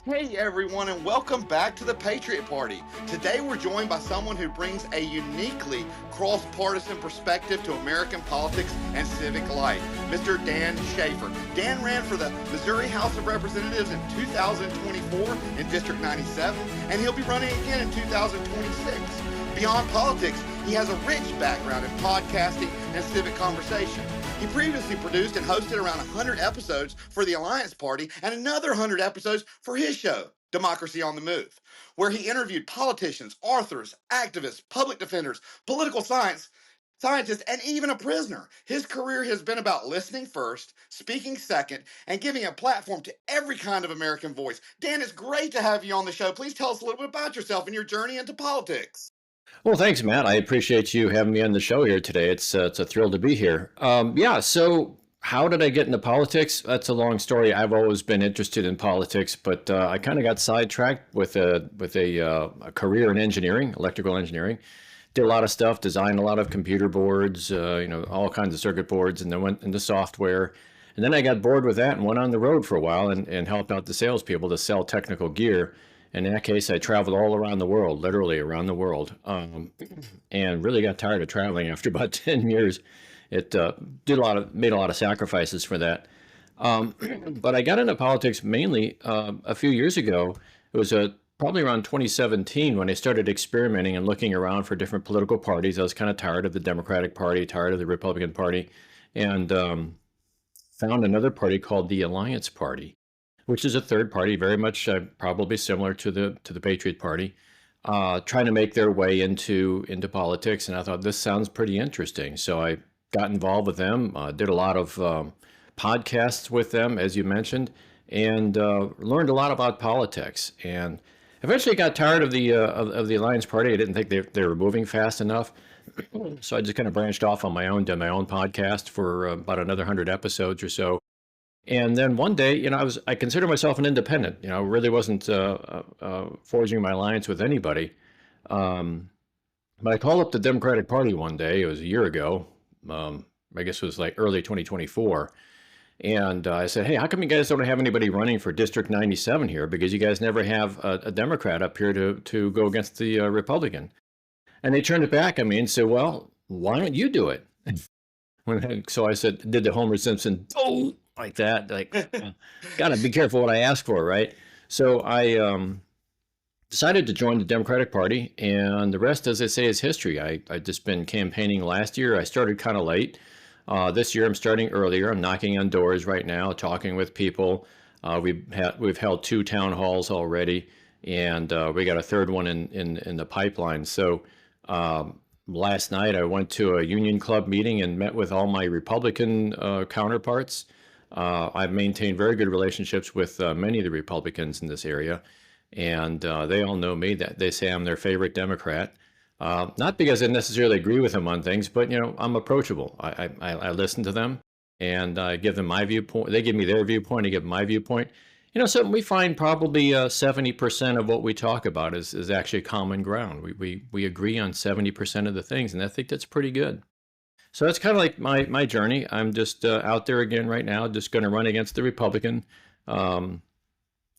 Hey everyone, and welcome back to the Patriot Party. Today we're joined by someone who brings a uniquely cross-partisan perspective to American politics and civic life, Mr. Dan Schaeffer. Dan ran for the Missouri House of Representatives in 2024 in District 97, and he'll be running again in 2026. Beyond politics, he has a rich background in podcasting and civic conversation. He previously produced and hosted around 100 episodes for the Alliance Party and another 100 episodes for his show, Democracy on the Move, where he interviewed politicians, authors, activists, public defenders, political scientists, and even a prisoner. His career has been about listening first, speaking second, and giving a platform to every kind of American voice. Dan, it's great to have you on the show. Please tell us a little bit about yourself and your journey into politics. Well, thanks, Matt. I appreciate you having me on the show here today. It's a thrill to be here. Yeah. So, how did I get into politics? That's a long story. I've always been interested in politics, but I kind of got sidetracked with a career in engineering, electrical engineering. Did a lot of stuff, designed a lot of computer boards, all kinds of circuit boards, and then went into software. And then I got bored with that and went on the road for a while and helped out the salespeople to sell technical gear. In that case, I traveled all around the world, literally around the world, and really got tired of traveling after about 10 years. It made a lot of sacrifices for that. But I got into politics mainly a few years ago. It was probably around 2017 when I started experimenting and looking around for different political parties. I was kind of tired of the Democratic Party, tired of the Republican Party, and found another party called the Alliance Party, which is a third party, very much probably similar to the Patriot Party, trying to make their way into politics. And I thought this sounds pretty interesting, so I got involved with them. Did a lot of podcasts with them, as you mentioned, and learned a lot about politics. And eventually got tired of the Alliance Party. I didn't think they were moving fast enough, so I just kind of branched off on my own, did my own podcast for about another 100 episodes or so. And then one day, I consider myself an independent. Really wasn't forging my alliance with anybody. But I called up the Democratic Party one day. It was a year ago. I guess it was like early 2024. And I said, "Hey, how come you guys don't have anybody running for District 97 here? Because you guys never have a Democrat up here to go against the Republican." And they turned it back at me and said, "Well, why don't you do it?" So I said, did the Homer Simpson, oh, like that, like, gotta be careful what I ask for, right? So I decided to join the Democratic Party, and the rest, as I say, is history. I just been campaigning last year. I started kind of late. This year I'm starting earlier. I'm knocking on doors right now, talking with people. We've held 2 town halls already, and we got a third one in the pipeline. So last night I went to a Union Club meeting and met with all my Republican counterparts. I've maintained very good relationships with many of the Republicans in this area, and they all know me. That they say I'm their favorite Democrat. Not because I necessarily agree with them on things, but I'm approachable. I listen to them, and I give them my viewpoint. They give me their viewpoint. I give them my viewpoint. Something we find probably 70% of what we talk about is actually common ground. We agree on 70% of the things, and I think that's pretty good. So that's kind of like my journey. I'm just out there again right now, just going to run against the Republican. I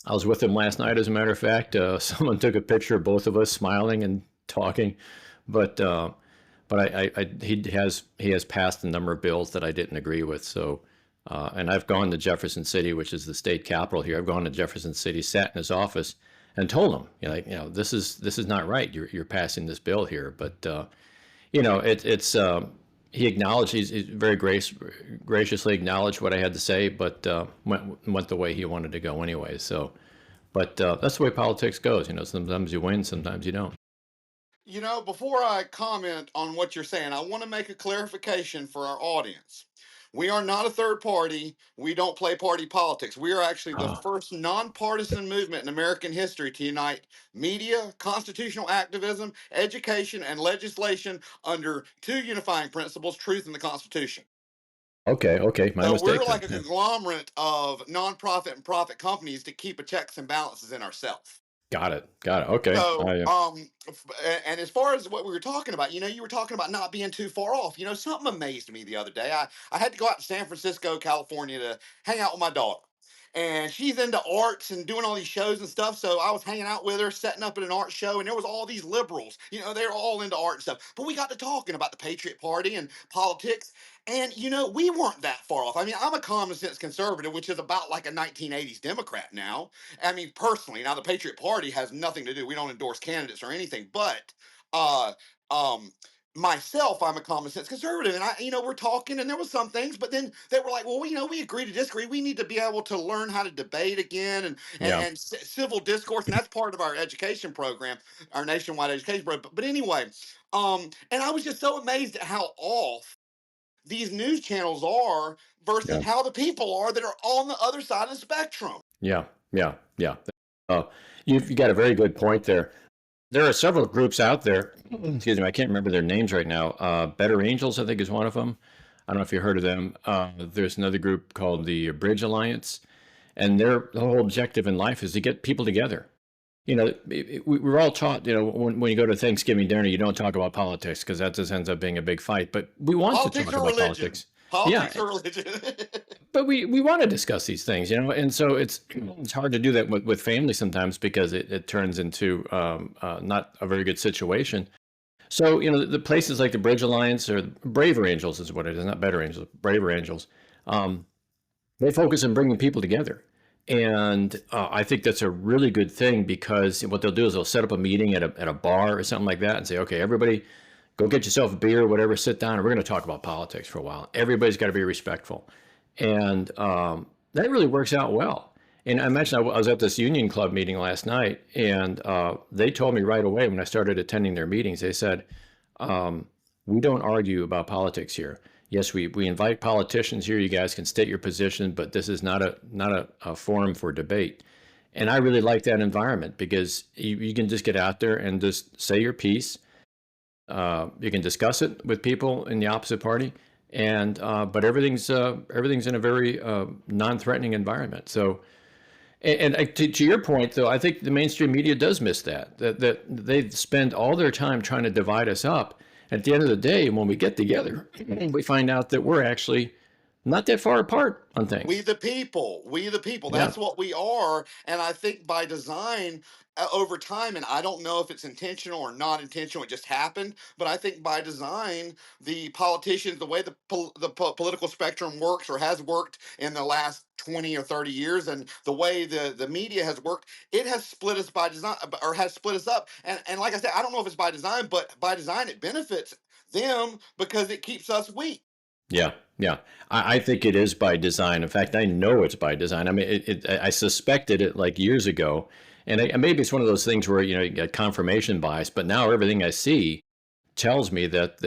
was with him last night, as a matter of fact. Someone took a picture of both of us smiling and talking, but he has passed a number of bills that I didn't agree with. So, and I've gone to Jefferson City, which is the state capital here. I've gone to Jefferson City, sat in his office, and told him, this is not right. You're passing this bill here, but it's. He acknowledged, he's very graciously acknowledged what I had to say, but went the way he wanted to go anyway. So, but that's the way politics goes. Sometimes you win, sometimes you don't. Before I comment on what you're saying, I want to make a clarification for our audience. We are not a third party. We don't play party politics. We are actually the Oh, first nonpartisan movement in American history to unite media, constitutional activism, education, and legislation under 2 unifying principles, truth and the Constitution. okay, my So we're mistake like then. a Yeah. conglomerate of nonprofit and profit companies to keep a checks and balances in ourselves. Got it. Okay. So, and as far as what we were talking about, you were talking about not being too far off. Something amazed me the other day. I had to go out to San Francisco, California to hang out with my daughter. and she's into arts and doing all these shows and stuff. So I was hanging out with her, setting up at an art show, and there was all these liberals. They're all into art and stuff. But we got to talking about the Patriot Party and politics, and we weren't that far off. I mean, I'm a common sense conservative, which is about like a 1980s Democrat now. I mean, personally, now the Patriot Party has nothing to do. We don't endorse candidates or anything, but uh, um, myself, I'm a common sense conservative, and we're talking, and there was some things, but then they were like, well, we agree to disagree. We need to be able to learn how to debate again, and Yeah. civil discourse, and that's part of our education program, our nationwide education program. But anyway, and I was just so amazed at how off these news channels are versus Yeah. how the people are that are on the other side of the spectrum. Yeah. Yeah. Yeah. Uh, you got a very good point there. There are several groups out there. Excuse me, I can't remember their names right now. Better Angels, I think, is one of them. I don't know if you heard of them. There's another group called the Bridge Alliance, and their whole objective in life is to get people together. We're all taught, when you go to Thanksgiving dinner, you don't talk about politics because that just ends up being a big fight. But we want to Politics talk or about religion. politics. Yeah, Politics or religion. but we want to discuss these things, and so it's hard to do that with family sometimes because it turns into not a very good situation. So the places like the Bridge Alliance or Braver Angels is what it is, not Better Angels, Braver Angels. Um, they focus on bringing people together, and I think that's a really good thing because what they'll do is they'll set up a meeting at a bar or something like that and say, okay, everybody go get yourself a beer or whatever, sit down, and we're going to talk about politics for a while. Everybody's got to be respectful. And that really works out well. And I mentioned I was at this union club meeting last night, and they told me right away when I started attending their meetings, they said, we don't argue about politics here. Yes, we invite politicians here. You guys can state your position, but this is not a forum for debate. And I really like that environment because you can just get out there and just say your piece. You can discuss it with people in the opposite party, and but everything's in a very non-threatening environment. So, to your point, though, I think the mainstream media does miss that they spend all their time trying to divide us up. At the end of the day, when we get together, we find out that we're actually not that far apart on We things. the people, we the people. Yeah, That's what we are. And I think by design, over time, and I don't know if it's intentional or not intentional, it just happened. But I think by design, the politicians, the way the political spectrum works or has worked in the last 20 or 30 years, and the way the media has worked, it has split us by design or has split us up. And like I said, I don't know if it's by design, but by design, it benefits them because it keeps us weak. yeah, yeah. I think it is by design. In fact, I know it's by design. I mean, I suspected it like years ago, and maybe it's one of those things where you get confirmation bias. But now everything I see tells me that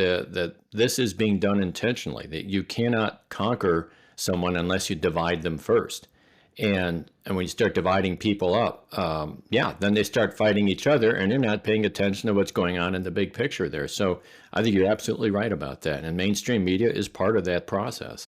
this is being done intentionally. That you cannot conquer someone unless you divide them first. And when you start dividing people up, yeah, then they start fighting each other, and they're not paying attention to what's going on in the big picture there. So I think you're absolutely right about that. And mainstream media is part of that process.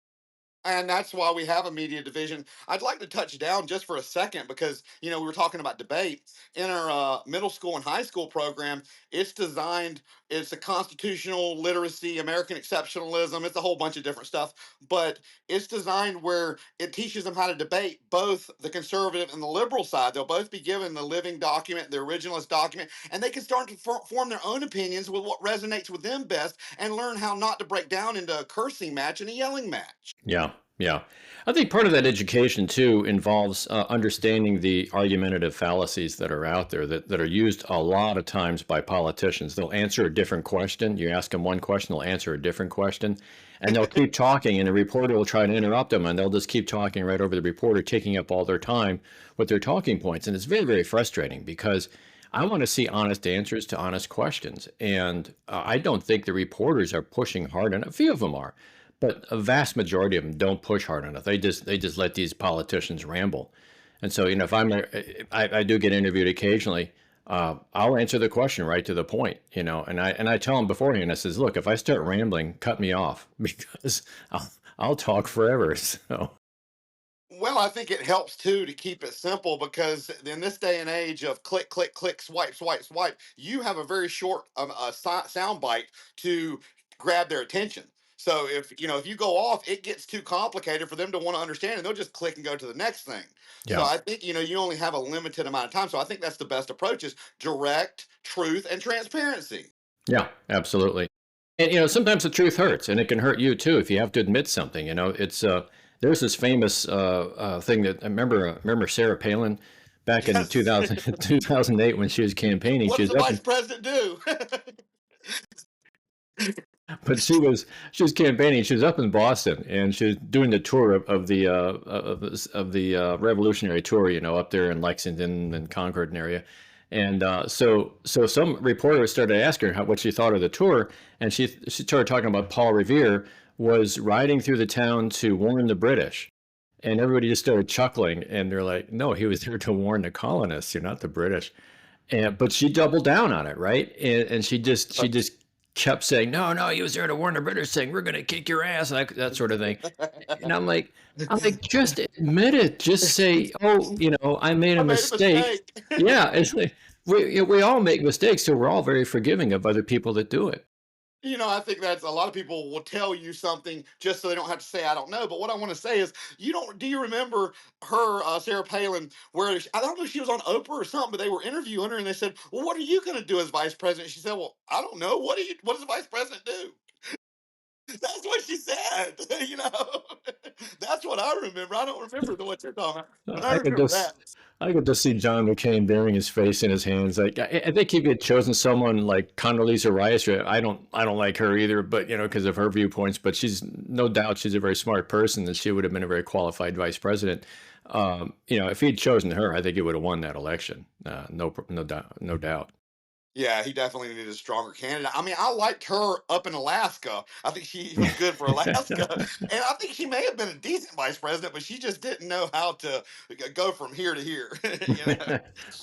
And that's why we have a media division. I'd like to touch down just for a second because we were talking about debate in our middle school and high school program. It's designed. It's a constitutional literacy, American exceptionalism. It's a whole bunch of different stuff, but it's designed where it teaches them how to debate both the conservative and the liberal side. They'll both be given the living document, the originalist document, and they can start to form their own opinions with what resonates with them best, and learn how not to break down into a cursing match and a yelling match. Yeah, yeah. I think part of that education too involves understanding the argumentative fallacies that are out there that are used a lot of times by politicians. They'll answer a different question. You ask them one question, they'll answer a different question, and they'll keep talking, and the reporter will try to interrupt them, and they'll just keep talking right over the reporter, taking up all their time with their talking points. And it's very, very frustrating because I want to see honest answers to honest questions. And I don't think the reporters are pushing hard enough. A few of them are, but a vast majority of them don't push hard enough. They just let these politicians ramble. And so, if I do get interviewed occasionally, I'll answer the question right to the point, and I tell them beforehand. I says, look, if I start rambling, cut me off because I'll talk forever. So Well, I think it helps too to keep it simple because in this day and age of click, click, click, swipe, swipe, swipe, you have a very short sound bite to grab their attention. So if you go off, it gets too complicated for them to want to understand, and they'll just click and go to the next thing. So Yeah. I think you only have a limited amount of time. So I think that's the best approach is direct truth and transparency. Yeah, absolutely. And sometimes the truth hurts, and it can hurt you too if you have to admit something. It's there's this famous thing that I remember Sarah Palin back in Yes. 2000, 2008 when she was campaigning. What She does was the up, vice president do? but she was campaigning. She was up in Boston, and she was doing the tour of the Revolutionary Tour. Up there in Lexington and Concord and area. And so some reporter started asking her what she thought of the tour, and she started talking about Paul Revere was riding through the town to warn the British, and everybody just started chuckling, and they're like, "No, he was there to warn the colonists, you're not the British." And but she doubled down on it, right? And she just kept saying, "No, no, he was there to warn the British, saying we're going to kick your ass," and that sort of thing. And I'm like, just admit it. Just say, "Oh, I made a I made a mistake." mistake. Yeah, it's like we all make mistakes, so we're all very forgiving of other people that do it. I think that's a lot of people will tell you something just so they don't have to say I don't know. But what I want to say is, you don't. Do you remember her, Sarah Palin? Where I don't know if she was on Oprah or something, but they were interviewing her and they said, "Well, what are you going to do as vice president?" She said, "Well, I don't know. What does the vice president do?" That's what she said. you know, that's what I remember. I don't remember what you're talking about, but I I could remember that. just I could just see John McCain burying his face in his hands. Like I think if he had chosen someone like Condoleezza Rice, I don't like her either, but because of her viewpoints. But she's no doubt she's a very smart person, and she would have been a very qualified vice president. If he'd chosen her, I think he would have won that election. No doubt, no doubt. Yeah, he definitely needed a stronger candidate. I mean, I liked her up in Alaska. I think she was good for Alaska, and I think she may have been a decent vice president, but she just didn't know how to go from here to here.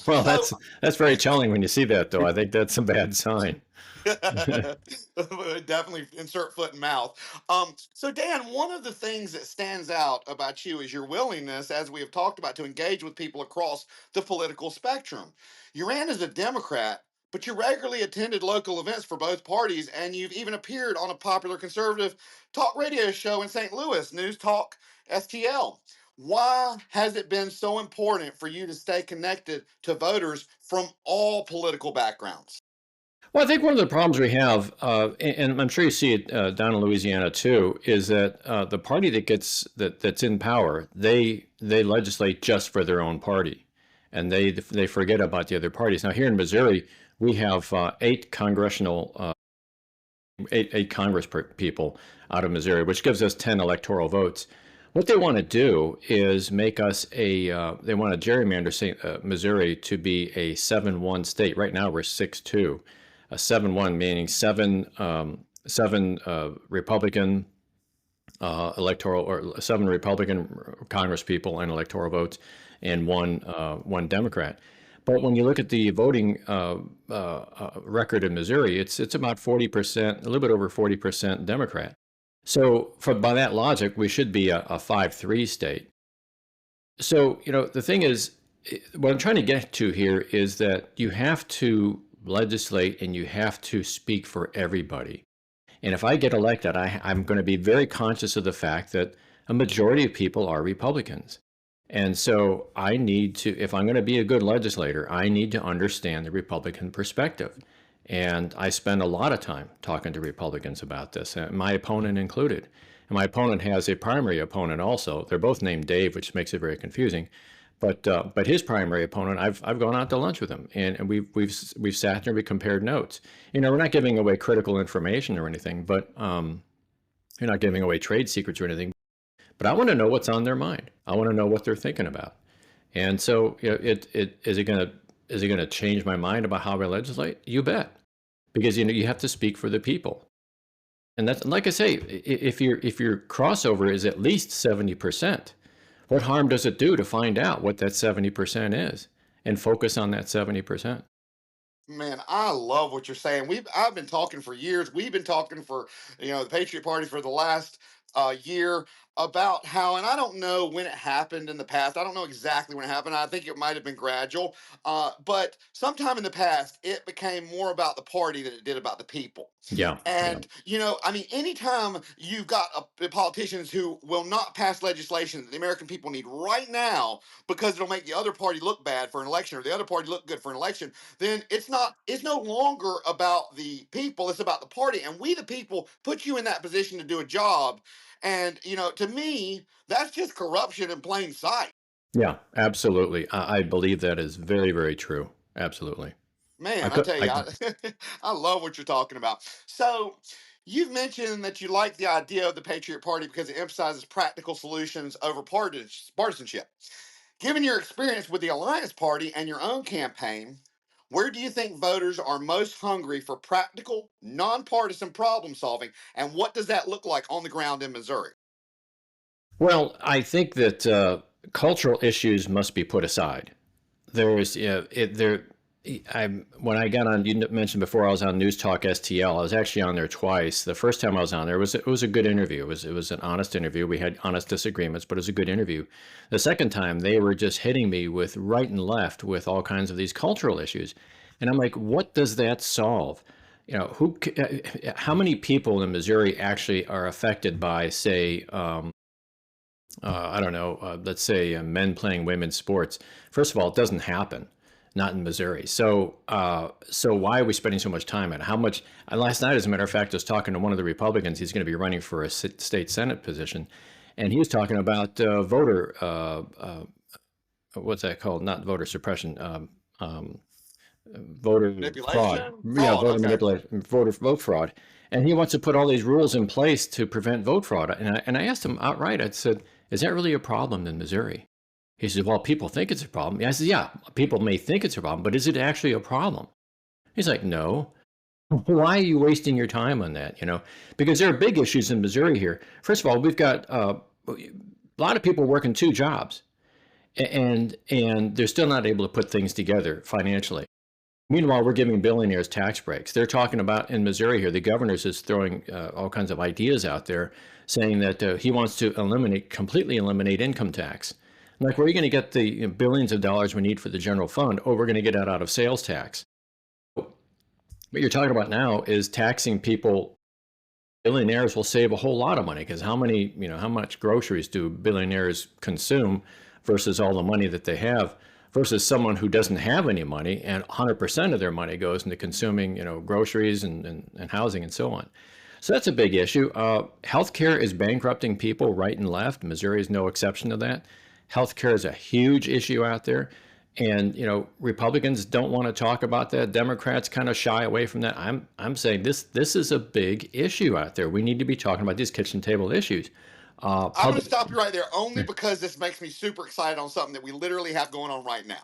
Well, So that's very telling when you see that, though. I think that's a bad sign. definitely insert foot in mouth. So Dan, one of the things that stands out about you is your willingness, as we have talked about, to engage with people across the political spectrum. You ran as a Democrat, but you regularly attended local events for both parties, and you've even appeared on a popular conservative talk radio show in St. Louis, News Talk STL. Why has it been so important for you to stay connected to voters from all political backgrounds? Well, I think one of the problems we have, and I'm sure you see it down in Louisiana too, is that the party that's in power, they legislate just for their own party, and they forget about the other parties. Now, here in Missouri, we have eight Congress people out of Missouri, which gives us 10 electoral votes. What they want to do is make us they want to gerrymander Missouri to be a 7-1 state. Right now, we're 6-2. A 7-1 meaning seven Republican electoral or 7 Republican Congress people and electoral votes, and one Democrat. But when you look at the voting record in Missouri, it's about 40%, a little bit over 40% Democrat. So by that logic, we should be a 5-3 state. So the thing is, what I'm trying to get to here is that you have to legislate and you have to speak for everybody. And if I get elected, I'm going to be very conscious of the fact that a majority of people are Republicans. And so I need to, if I'm going to be a good legislator, I need to understand the Republican perspective. And I spend a lot of time talking to Republicans about this, my opponent included. And my opponent has a primary opponent also. They're both named Dave, which makes it very confusing. But his primary opponent, I've gone out to lunch with him, and we've sat there, we compared notes. We're not giving away critical information or anything, but you're not giving away trade secrets or anything. But I want to know what's on their mind. I want to know what they're thinking about. And so, is it gonna change my mind about how I legislate? You bet, because you have to speak for the people. And that's like I say, if your crossover is at least 70%, what harm does it do to find out what that 70% is and focus on that 70%? Man, I love what you're saying. I've been talking for years. We've been talking for the Patriot Party for the last year. about how, and I don't know when it happened in the past. I don't know exactly when it happened. I think it might have been gradual, but sometime in the past, it became more about the party than it did about the people. Yeah, yeah, And, I mean, anytime you've got politicians who will not pass legislation that the American people need right now because it'll make the other party look bad for an election or the other party look good for an election, then it's no longer about the people, it's about the party. And we, the people, put you in that position to do a job. And, to me, that's just corruption in plain sight. yeah, absolutely. I believe that is very, very true. Absolutely. I Man, I could, tell you, I, I love what you're talking about. So, you've mentioned that you like the idea of the Patriot Party because it emphasizes practical solutions over partisanship. Given your experience with the Alliance Party and your own campaign, where do you think voters are most hungry for practical, nonpartisan problem solving? And what does that look like on the ground in Missouri? well, I think that cultural issues must be put aside. There's it there. I When I got on, you mentioned before I was on News Talk STL. I was actually on there twice. The first time I was on there it was a good interview. It was an honest interview. We had honest disagreements, but it was a good interview. The second time they were just hitting me with right and left with all kinds of these cultural issues, and I'm like, what does that solve? How many people in Missouri actually are affected by, say, I don't know, let's say men playing women's sports. First of all, it doesn't happen, not in Missouri. So why are we spending so much time on it? How much? And last night, as a matter of fact, I was talking to one of the Republicans. He's going to be running for a state Senate position, and he was talking about voter, what's that called? Not voter suppression, voter fraud. Manipulation? Yeah, Fraud. voter Okay. manipulation, voter vote fraud. And he wants to put all these rules in place to prevent vote fraud. And I asked him outright, I said, is that really a problem in Missouri? He said, well, people think it's a problem. I said, yeah, people may think it's a problem, but is it actually a problem? He's like, no. Why are you wasting your time on that? Because there are big issues in Missouri here. First of all, we've got a lot of people working two jobs, and they're still not able to put things together financially. Meanwhile, we're giving billionaires tax breaks. They're talking about in Missouri here, the governor is throwing all kinds of ideas out there saying that he wants to completely eliminate income tax. Like, where are you going to get the billions of dollars we need for the general fund? Oh, we're going to get that out of sales tax. What you're talking about now is taxing people. Billionaires will save a whole lot of money because how much groceries do billionaires consume versus all the money that they have versus someone who doesn't have any money and 100% of their money goes into consuming, groceries and housing and so on. So that's a big issue. Healthcare is bankrupting people right and left. Missouri is no exception to that. Healthcare is a huge issue out there. And Republicans don't want to talk about that. Democrats kind of shy away from that. I'm saying this is a big issue out there. We need to be talking about these kitchen table issues. I'm going to Public, stop you right there only because this makes me super excited on something that we literally have going on right now.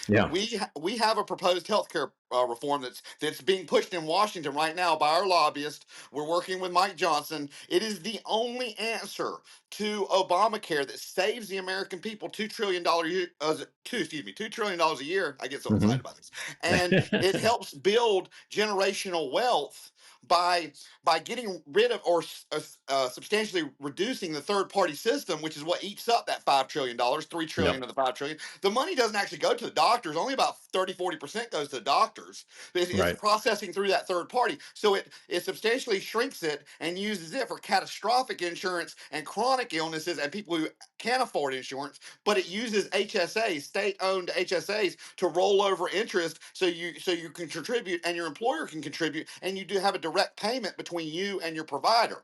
yeah. We have a proposed healthcare reform that's being pushed in Washington right now by our lobbyists. We're working with Mike Johnson. It is the only answer to Obamacare that saves the American people $2 trillion a year. I get so excited Hmm. about this, and it helps build generational wealth by getting rid of or substantially reducing the third party system, which is what eats up that $5 trillion, 3 trillion Yep. of the 5 trillion. The money doesn't actually go to the doctors. Only about 30-40% goes to the doctors. It's Right. processing through that third party. So it substantially shrinks it and uses it for catastrophic insurance and chronic illnesses and people who can't afford insurance. But it uses HSAs, state-owned HSAs, to roll over interest so you can contribute and your employer can contribute and you do have a direct payment between you and your provider.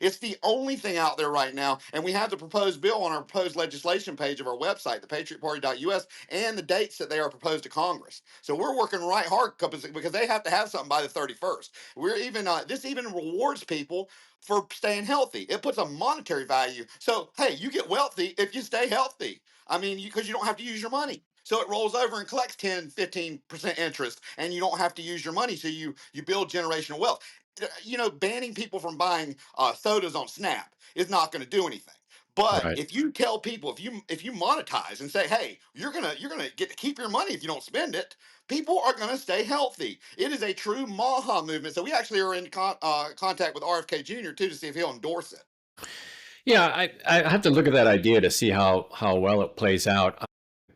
It's the only thing out there right now. And we have the proposed bill on our proposed legislation page of our website, thepatriotparty.us, and the dates that they are proposed to Congress. So we're working right hard because they have to have something by the 31st. This even rewards people for staying healthy. It puts a monetary value. So, hey, you get wealthy if you stay healthy. I mean, because you don't have to use your money. So it rolls over and collects 10, 15% interest, and you don't have to use your money. So you build generational wealth. Banning people from buying sodas on Snap is not going to do anything. But Right. if you tell people, if you monetize and say, hey, you're gonna get to keep your money if you don't spend it, people are going to stay healthy. It is a true MAHA movement. So we actually are in contact with RFK Jr. too to see if he'll endorse it. Yeah, I have to look at that idea to see how well it plays out.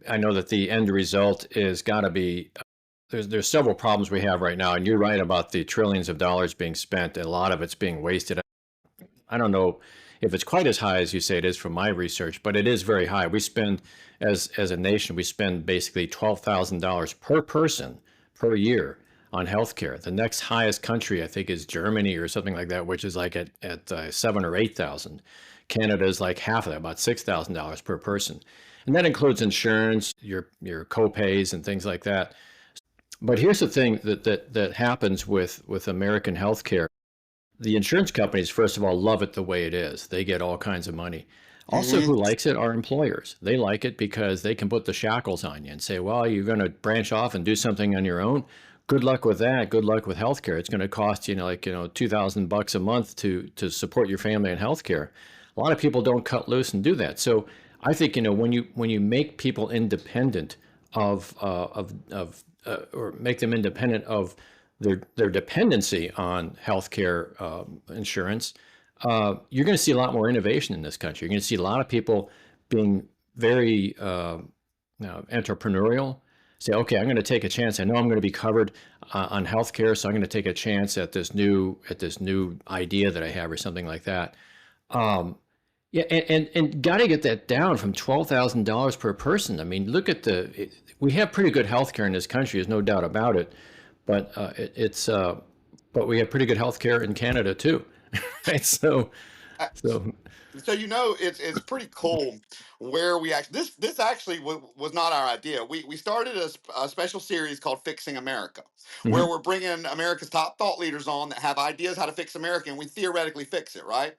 I know that the end result is got to be there's several problems we have right now, and you're right about the trillions of dollars being spent, and a lot of it's being wasted. I don't know if it's quite as high as you say it is from my research, but it is very high. We spend, as a nation, we spend basically $12,000 per person per year on healthcare. The next highest country, I think, is Germany or something like that, which is like at 7 or 8 thousand. Canada is like half of that, about $6,000 per person, and that includes insurance, your co-pays, and things like that. But here's the thing that happens with American healthcare. The insurance companies, first of all, love it the way it is. They get all kinds of money. Also, Hmm. who likes it are employers. They like it because they can put the shackles on you and say, well, you're going to branch off and do something on your own. Good luck with that. Good luck with healthcare. It's going to cost you, $2,000 a month to support your family in healthcare. A lot of people don't cut loose and do that. So I think, when you make people independent or make them independent of their dependency on healthcare insurance, you're going to see a lot more innovation in this country. You're going to see a lot of people being very entrepreneurial. Say, okay, I'm going to take a chance. I know I'm going to be covered on healthcare, so I'm going to take a chance at this new idea that I have, or something like that. Um, yeah, and got to get that down from $12,000 per person. I mean, we have pretty good healthcare in this country. There's no doubt about it, but but we have pretty good healthcare in Canada too, right? So So it's pretty cool where we actually this actually was not our idea. We started a special series called Fixing America, where mhm. we're bringing America's top thought leaders on that have ideas how to fix America, and we theoretically fix it, right?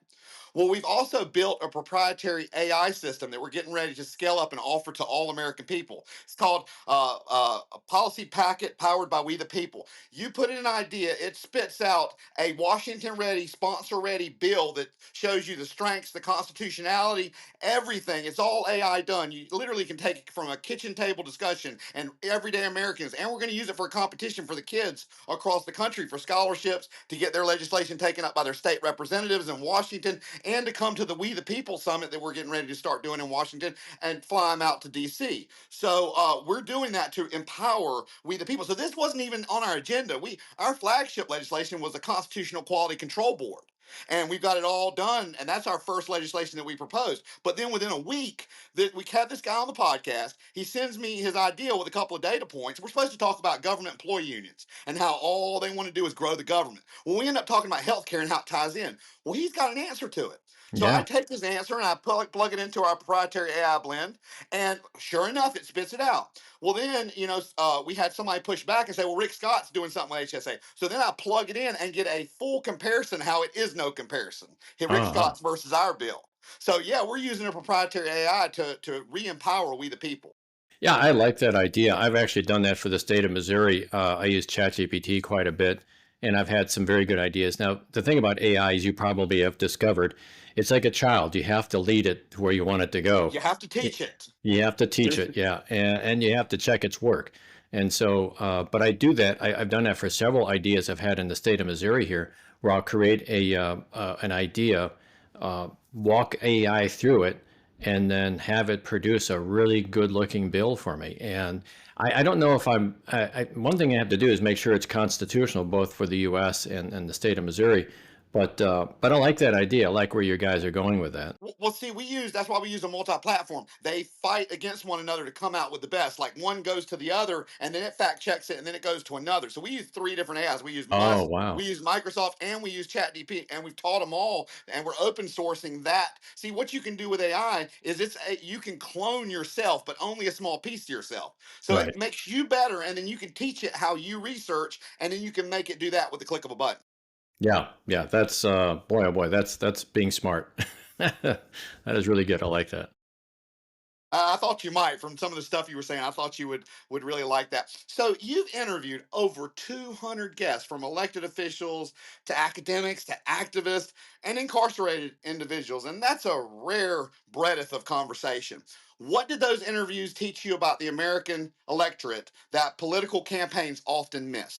Well, we've also built a proprietary AI system that we're getting ready to scale up and offer to all American people. It's called a Policy Packet powered by We the People. You put in an idea, it spits out a Washington ready, sponsor ready bill that shows you the strengths, the constitutionality, everything. It's all AI done. You literally can take it from a kitchen table discussion and everyday Americans, and we're going to use it for a competition for the kids across the country for scholarships to get their legislation taken up by their state representatives in Washington, and to come to the We the People Summit that we're getting ready to start doing in Washington and fly them out to DC. So we're doing that to empower We the People. So this wasn't even on our agenda. Our flagship legislation was the Constitutional Quality Control Board. And we've got it all done, and that's our first legislation that we proposed. But then within a week, that we had this guy on the podcast. He sends me his idea with a couple of data points. We're supposed to talk about government employee unions and how all they want to do is grow the government. Well, we end up talking about healthcare and how it ties in. Well, he's got an answer to it. So I Yeah. take his answer and I plug it into our proprietary AI blend, and sure enough, it spits it out. Well, then we had somebody push back and say, "Well, Rick Scott's doing something with HSA." So then I plug it in and get a full comparison. How it is no comparison. Hit Rick Uh-huh. Scott's versus our bill. So yeah, we're using a proprietary AI to re-empower We the People. Yeah, I like that idea. I've actually done that for the state of Missouri. I use ChatGPT quite a bit, and I've had some very good ideas. Now, the thing about AI, as you probably have discovered, it's like a child. You have to lead it to where you want it to go. You have to Y- teach it. You have to teach it, yeah, and you have to check its work. And so, but I do that. I've done that for several ideas I've had in the state of Missouri here, where I'll create an idea, walk AI through it, and then have it produce a really good looking bill for me. And I don't know if one thing I have to do is make sure it's constitutional both for the US and the state of Missouri. But I like that idea. I like where you guys are going with that. Well, see, that's why we use a multi-platform. They fight against one another to come out with the best. Like one goes to the other, and then it fact checks it, and then it goes to another. So we use three different AIs. We use Oh, us, we wow. use Microsoft, and we use ChatGPT, and we've taught them all, and we're open sourcing that. See, what you can do with AI is you can clone yourself, but only a small piece of yourself. So it Right. makes you better, and then you can teach it how you research, and then you can make it do that with the click of a button. Yeah. Yeah. That's boy, oh boy, that's being smart. That is really good. I like that. I thought you might from some of the stuff you were saying. I thought you would really like that. So you've interviewed over 200 guests, from elected officials to academics to activists and incarcerated individuals, and that's a rare breadth of conversation. What did those interviews teach you about the American electorate that political campaigns often miss?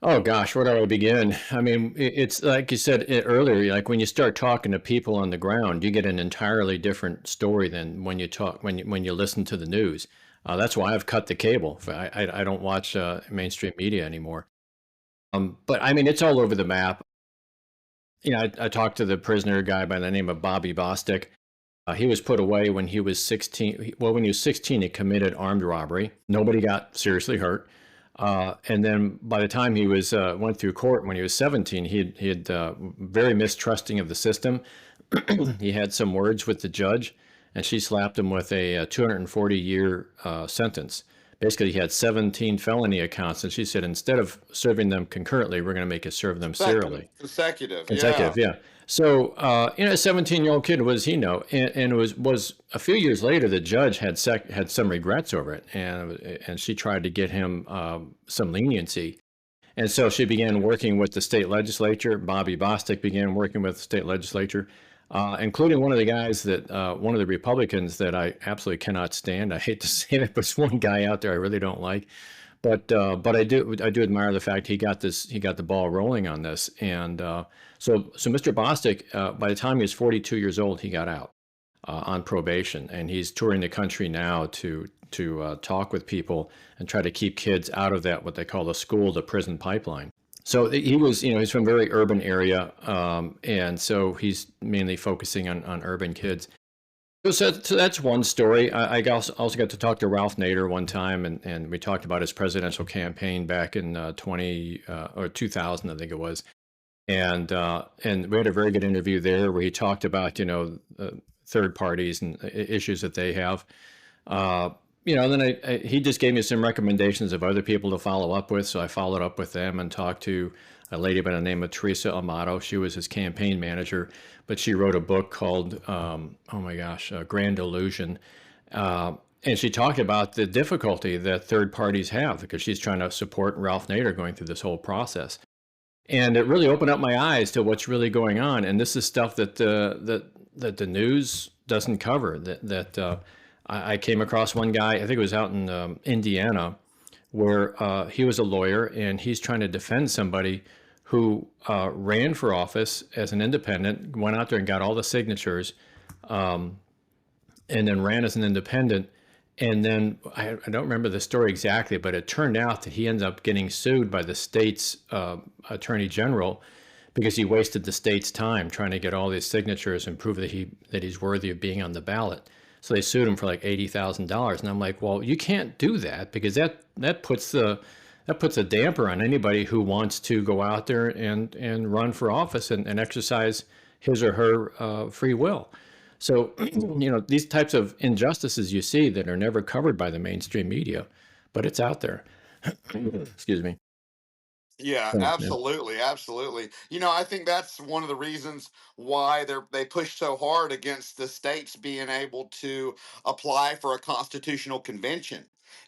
Oh gosh, where do I begin? I mean, it's like you said earlier, like when you start talking to people on the ground, you get an entirely different story than when you talk when you listen to the news. That's why I've cut the cable. I don't watch mainstream media anymore. But I mean, it's all over the map. You know, I talked to the prisoner guy by the name of Bobby Bostic. He was put away when he was 16. Well, when he was 16, he committed armed robbery. Nobody got seriously hurt. And then by the time he was went through court when he was 17, he had very mistrusting of the system. He had some words with the judge, and she slapped him with a 240-year sentence. Basically, he had 17 felony accounts, and she said instead of serving them concurrently, we're going to make you serve them serially. Consecutive, yeah. Consecutive, yeah. So, you know, a 17-year-old kid, what does he know? And it was a few years later, the judge had some regrets over it, and she tried to get him some leniency. And so she began working with the state legislature. Bobby Bostic began working with the state legislature, including one of the guys that one of the Republicans that I absolutely cannot stand. I hate to say it, but there's one guy out there I really don't like. But I do admire the fact he got the ball rolling on this. And so Mr. Bostic, by the time he was 42 years old, he got out on probation, and he's touring the country now to talk with people and try to keep kids out of that what they call the school to prison pipeline. So he was, you know, he's from a very urban area, and so he's mainly focusing on urban kids. So that's one story. I also got to talk to Ralph Nader one time, and we talked about his presidential campaign back in 2000, I think it was. And we had a very good interview there where he talked about, you know, third parties and issues that they have. You know, then he just gave me some recommendations of other people to follow up with. So I followed up with them and talked to a lady by the name of Teresa Amato. She was his campaign manager, but she wrote a book called, oh my gosh, Grand Illusion. And she talked about the difficulty that third parties have because she's trying to support Ralph Nader going through this whole process. And it really opened up my eyes to what's really going on. And this is stuff that the news doesn't cover. I came across one guy, I think it was out in Indiana, where he was a lawyer and he's trying to defend somebody who ran for office as an independent, went out there and got all the signatures, and then ran as an independent. And then I don't remember the story exactly, but it turned out that he ended up getting sued by the state's attorney general because he wasted the state's time trying to get all these signatures and prove that he's worthy of being on the ballot. So they sued him for like $80,000, and I'm like, well, you can't do that because that puts a damper on anybody who wants to go out there and run for office and exercise his or her free will. So, you know, these types of injustices you see that are never covered by the mainstream media, but it's out there. Excuse me. Yeah, So, yeah. absolutely, absolutely. You know, I think that's one of the reasons why they push so hard against the states being able to apply for a constitutional convention.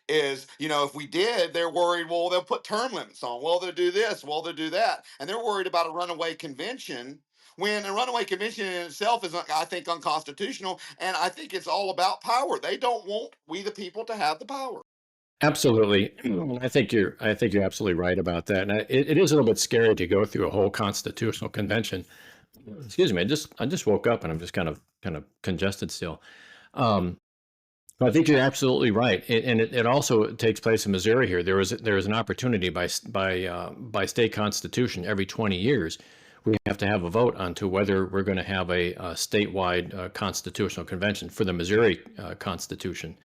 Is, you know, if we did, they're worried, well, they'll put term limits on, well, they'll do this, well, they'll do that. And they're worried about a runaway convention when a runaway convention in itself is, I think, unconstitutional. And I think it's all about power. They don't want we, the people, to have the power. Absolutely. I think you're absolutely right about that. And it is a little bit scary to go through a whole constitutional convention. Excuse me. I just woke up and I'm just kind of congested still. Um, but I think you're absolutely right. And it also takes place in Missouri here. There is an opportunity by state constitution every 20 years. We have to have a vote onto whether we're going to have a statewide constitutional convention for the Missouri Constitution.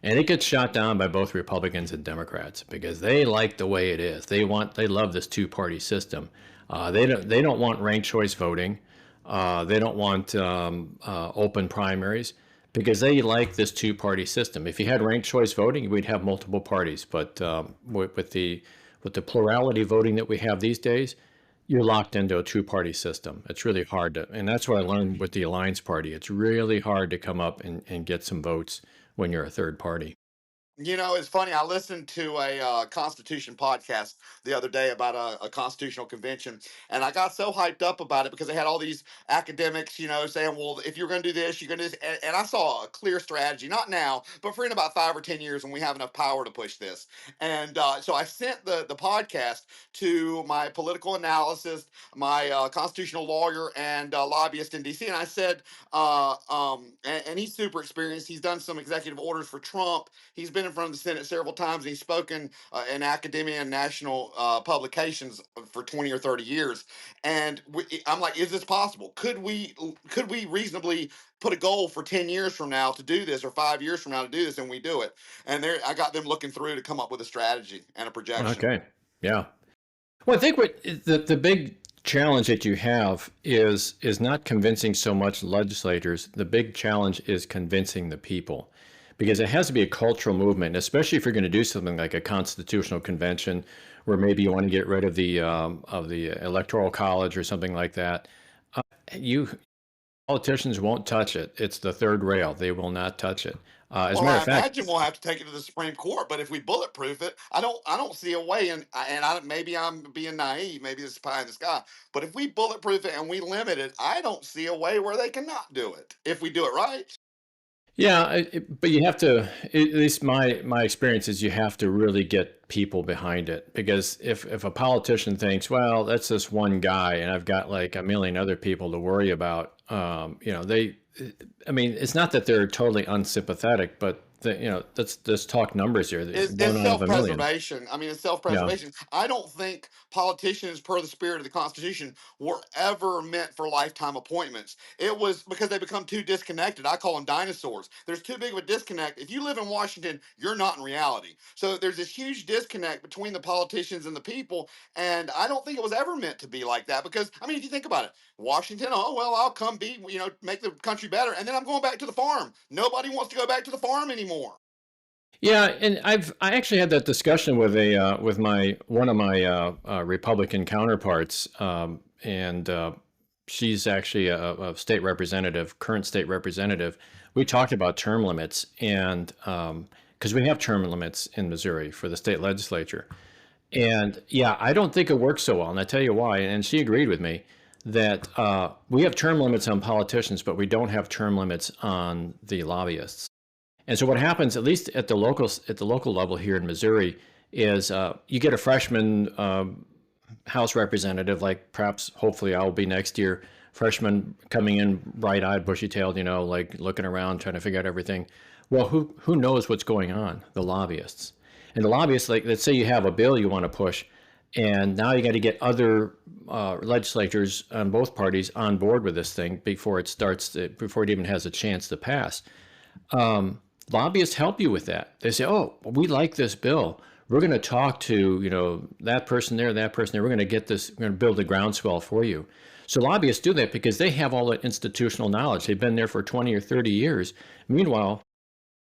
And it gets shot down by both Republicans and Democrats because they like the way it is. They love this two-party system. They don't want ranked choice voting. They don't want open primaries because they like this two-party system. If you had ranked choice voting, we'd have multiple parties. But with the plurality voting that we have these days, you're locked into a two-party system. It's really hard to, and that's what I learned with the Alliance Party. It's really hard to come up and get some votes when you're a third party. It's funny. I listened to a Constitution podcast the other day about a constitutional convention, and I got so hyped up about it because they had all these academics, saying, "Well, if you're going to do this, you're going to do this." And I saw a clear strategy, not now, but for in about 5 or 10 years when we have enough power to push this. And so I sent the podcast to my political analyst, my constitutional lawyer, and lobbyist in D.C., and I said, and he's super experienced. He's done some executive orders for Trump. He's been in front of the Senate several times, and he's spoken in academia and national publications for 20 or 30 years. And I'm like, is this possible? Could we reasonably put a goal for 10 years from now to do this, or 5 years from now to do this, and we do it? And there, I got them looking through to come up with a strategy and a projection. Okay. Yeah. Well, I think what the big challenge that you have is not convincing so much legislators. The big challenge is convincing the people, because it has to be a cultural movement, especially if you're going to do something like a constitutional convention, where maybe you want to get rid of the electoral college or something like that. You Politicians won't touch it. It's the third rail. They will not touch it. As a Well, matter I of fact, imagine we'll have to take it to the Supreme Court. But if we bulletproof it, I don't see a way. Maybe I'm being naive. Maybe this is pie in the sky. But if we bulletproof it and we limit it, I don't see a way where they cannot do it if we do it right. yeah, but you have to. At least my experience is you have to really get people behind it, because if a politician thinks, well, that's this one guy, and I've got like a million other people to worry about, they. I mean, it's not that they're totally unsympathetic, but let's talk numbers here. It's One out of a million. self-preservation. I mean, it's Yeah. self-preservation. I don't think politicians, per the spirit of the Constitution, were ever meant for lifetime appointments. It was because they become too disconnected. I call them dinosaurs. There's too big of a disconnect. If you live in Washington, you're not in reality. So there's this huge disconnect between the politicians and the people, and I don't think it was ever meant to be like that. Because I mean, if you think about it, Washington, oh well, I'll come be, make the country better, and then I'm going back to the farm. Nobody wants to go back to the farm anymore. Yeah, and I actually had that discussion with a with my one of my Republican counterparts, and she's actually a state representative, current state representative. We talked about term limits, and because we have term limits in Missouri for the state legislature, and yeah, I don't think it works so well, and I tell you why. And she agreed with me that we have term limits on politicians, but we don't have term limits on the lobbyists. And so what happens, at least at the local level here in Missouri, is you get a freshman House representative, like perhaps hopefully I'll be next year, freshman coming in bright-eyed, bushy-tailed, like looking around, trying to figure out everything. Well, who knows what's going on? The lobbyists. And the lobbyists, like, let's say you have a bill you want to push, and now you got to get other legislators on both parties on board with this thing before before it even has a chance to pass. Lobbyists help you with that. They say, "Oh, we like this bill. We're going to talk to that person there, that person there. We're going to get this. We're going to build a groundswell for you." So lobbyists do that because they have all that institutional knowledge. They've been there for 20 or 30 years. Meanwhile,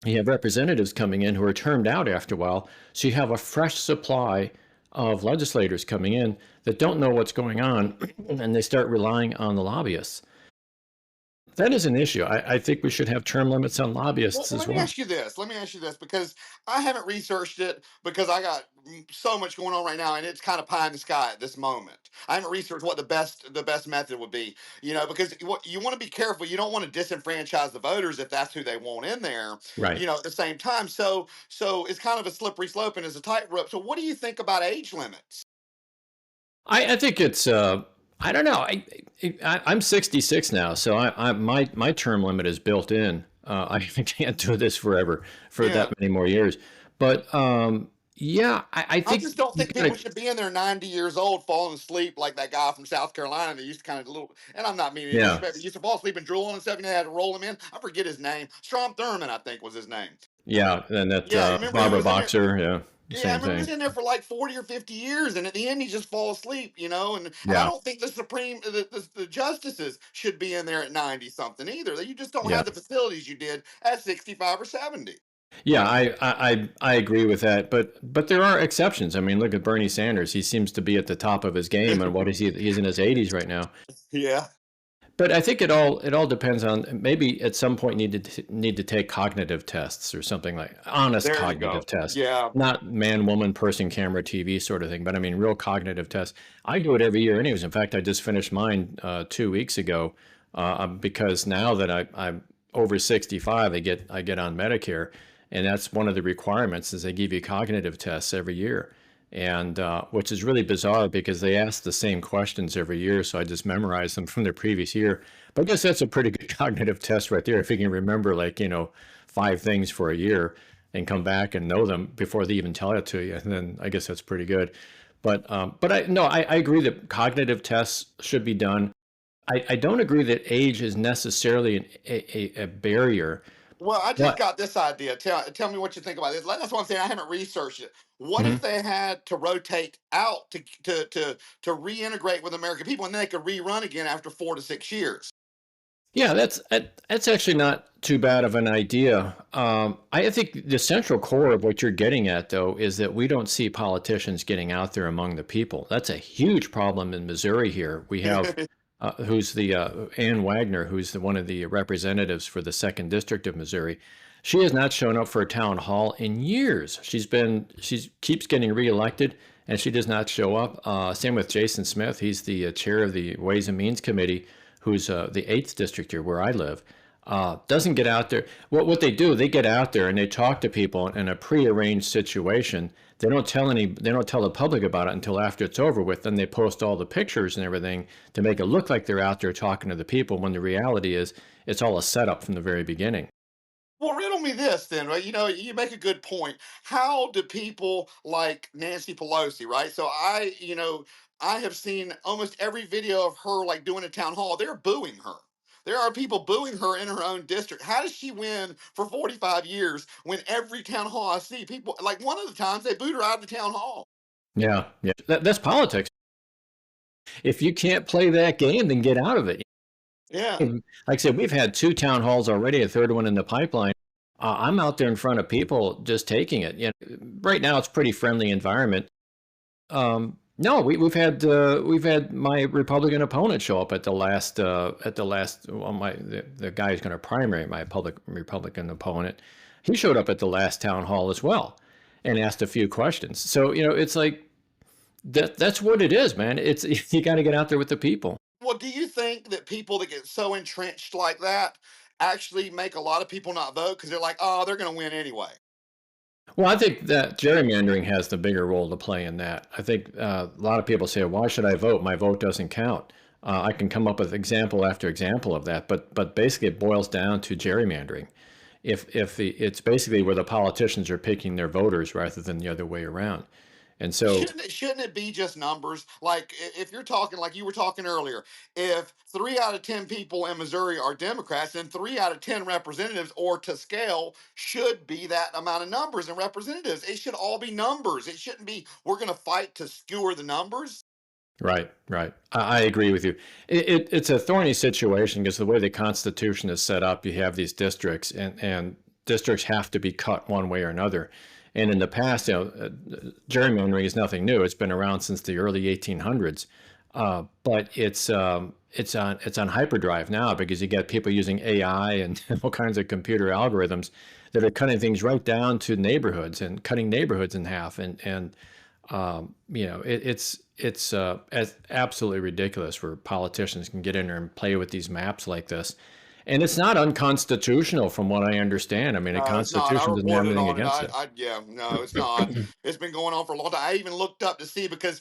you have representatives coming in who are termed out after a while. So you have a fresh supply of legislators coming in that don't know what's going on, and they start relying on the lobbyists. That is an issue. I think we should have term limits on Well, lobbyists as let me well. ask you this. Let me ask you this because I haven't researched it because I got so much going on right now, and it's kind of pie in the sky at this moment. I haven't researched what the best method would be, because what you want to be careful. You don't want to disenfranchise the voters if that's who they want in there, Right. at the same time. So it's kind of a slippery slope and it's a tightrope. So what do you think about age limits? I think it's I don't know. I'm 66 now, so my term limit is built in. I can't do this forever for Yeah. that many more years. But yeah, I I think just don't you think people gotta, should be in there 90 years old falling asleep like that guy from South Carolina that used to kind of little, and I'm not meaning any yeah, disrespect, but used to fall asleep and drool on himself and they had to roll him in. I forget his name. Strom Thurmond, I think was his name. yeah, and that Yeah, you remember he Barbara was in there? Boxer, yeah, Yeah, I same remember he was thing. in there for like 40 or 50 years, and at the end he just fall asleep, and I Yeah, don't think the justices should be in there at 90 something either. You just don't yeah. have the facilities you did at 65 or 70. Yeah, I agree with that, but there are exceptions. I mean, look at Bernie Sanders. He seems to be at the top of his game, and what is he? He's in his 80s right now. Yeah. But I think it all depends on maybe at some point need to take cognitive tests or something like honest There you cognitive go. tests, Yeah. not man, woman, person, camera, TV sort of thing, but I mean real cognitive tests. I do it every year, anyways. In fact, I just finished mine 2 weeks ago because now that I'm over 65, I get on Medicare, and that's one of the requirements is they give you cognitive tests every year, and which is really bizarre because they ask the same questions every year. So I just memorized them from the previous year. But I guess that's a pretty good cognitive test right there. If you can remember, like, 5 things for a year and come back and know them before they even tell it to you, and then I guess that's pretty good. But I no, I agree that cognitive tests should be done. I don't agree that age is necessarily a barrier, Well, I just but got this idea. Tell me what you think about this. That's what I'm saying. I haven't researched it. What if Mhm. they had to rotate out to reintegrate with American people, and then they could rerun again after 4 to 6 years? Yeah, that's actually not too bad of an idea. I think the central core of what you're getting at, though, is that we don't see politicians getting out there among the people. That's a huge problem in Missouri here. We have who's the Ann Wagner, who's one of the representatives for the second district of Missouri. She has not shown up for a town hall in years. She keeps getting reelected, and she does not show up. Same with Jason Smith. He's the chair of the Ways and Means Committee, who's the eighth district here where I live, doesn't get out there. What they do, they get out there and they talk to people in a prearranged situation. They don't tell the public about it until after it's over with. Then they post all the pictures and everything to make it look like they're out there talking to the people, when the reality is it's all a setup from the very beginning. Well, riddle me this then, right? You make a good point. How do people like Nancy Pelosi, right? So I have seen almost every video of her like doing a town hall. They're booing her. There are people booing her in her own district. How does she win for 45 years when every town hall I see people like one of the times they booed her out of the town hall? Yeah, yeah. That's politics. If you can't play that game, then get out of it. Yeah. Like I said, we've had 2 town halls already, a third one in the pipeline. I'm out there in front of people just taking it. Right now it's pretty friendly environment. No, we've had my Republican opponent show up at the last. Well, the guy who's going to primary my public Republican opponent. He showed up at the last town hall as well, and asked a few questions. So it's like that's what it is, man. It's you got to get out there with the people. Well, do you think that people that get so entrenched like that actually make a lot of people not vote because they're like, oh, they're going to win anyway? Well, I think that gerrymandering has the bigger role to play in that. I think a lot of people say, "Why should I vote? My vote doesn't count." I can come up with example after example of that, but basically it boils down to gerrymandering. If it's basically where the politicians are picking their voters rather than the other way around, and so Shouldn't it be just numbers? Like if you're talking like you were talking earlier, if 3 out of 10 people in Missouri are Democrats, then 3 out of 10 representatives, or to scale, should be that amount of numbers and representatives. It should all be numbers. It shouldn't be we're going to fight to skewer the numbers. right, right. I agree with you. It's a thorny situation because the way the Constitution is set up, you have these districts, and districts have to be cut one way or another. And in the past, gerrymandering is nothing new. It's been around since the early 1800s, but it's on hyperdrive now because you get people using AI and all kinds of computer algorithms that are cutting things right down to neighborhoods and cutting neighborhoods in half. And it's absolutely ridiculous where politicians can get in there and play with these maps like this. And it's not unconstitutional from what I understand. I mean, the No, it's not. I Constitution doesn't have reported anything on it. against it. Yeah, no, it's not. It's been going on for a long time. I even looked up to see because,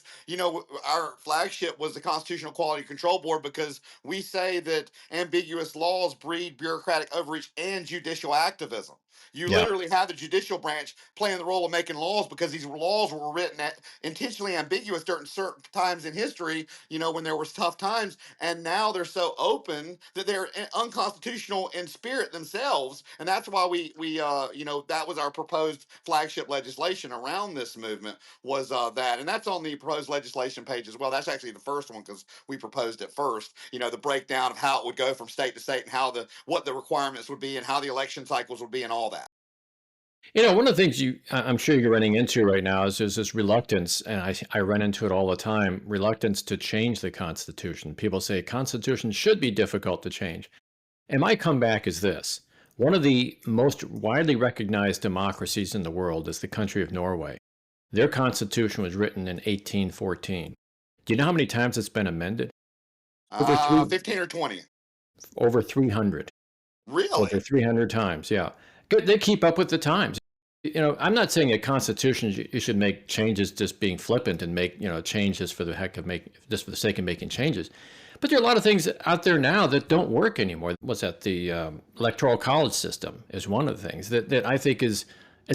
our flagship was the Constitutional Quality Control Board because we say that ambiguous laws breed bureaucratic overreach and judicial activism. You Yeah. literally have the judicial branch playing the role of making laws because these laws were written intentionally ambiguous during certain times in history, when there was tough times, and now they're so open that they're unconstitutional in spirit themselves, and that's why that was our proposed flagship legislation around this movement was that, and that's on the proposed legislation page as well. That's actually the first one because we proposed it first. The breakdown of how it would go from state to state and what the requirements would be and how the election cycles would be and all that. One of the things I'm sure you're running into right now is this reluctance, and I run into it all the time, reluctance to change the Constitution. People say Constitution should be difficult to change. And my comeback is this. One of the most widely recognized democracies in the world is the country of Norway. Their constitution was written in 1814. Do you know how many times it's been amended? Over three, 15 or 20. over 300. Really? Over 300 times, yeah. They keep up with the times. I'm not saying a constitution you should make changes just being flippant and make, changes for the heck of just for the sake of making changes. But there are a lot of things out there now that don't work anymore. What's that? The electoral college system is one of the things that I think it's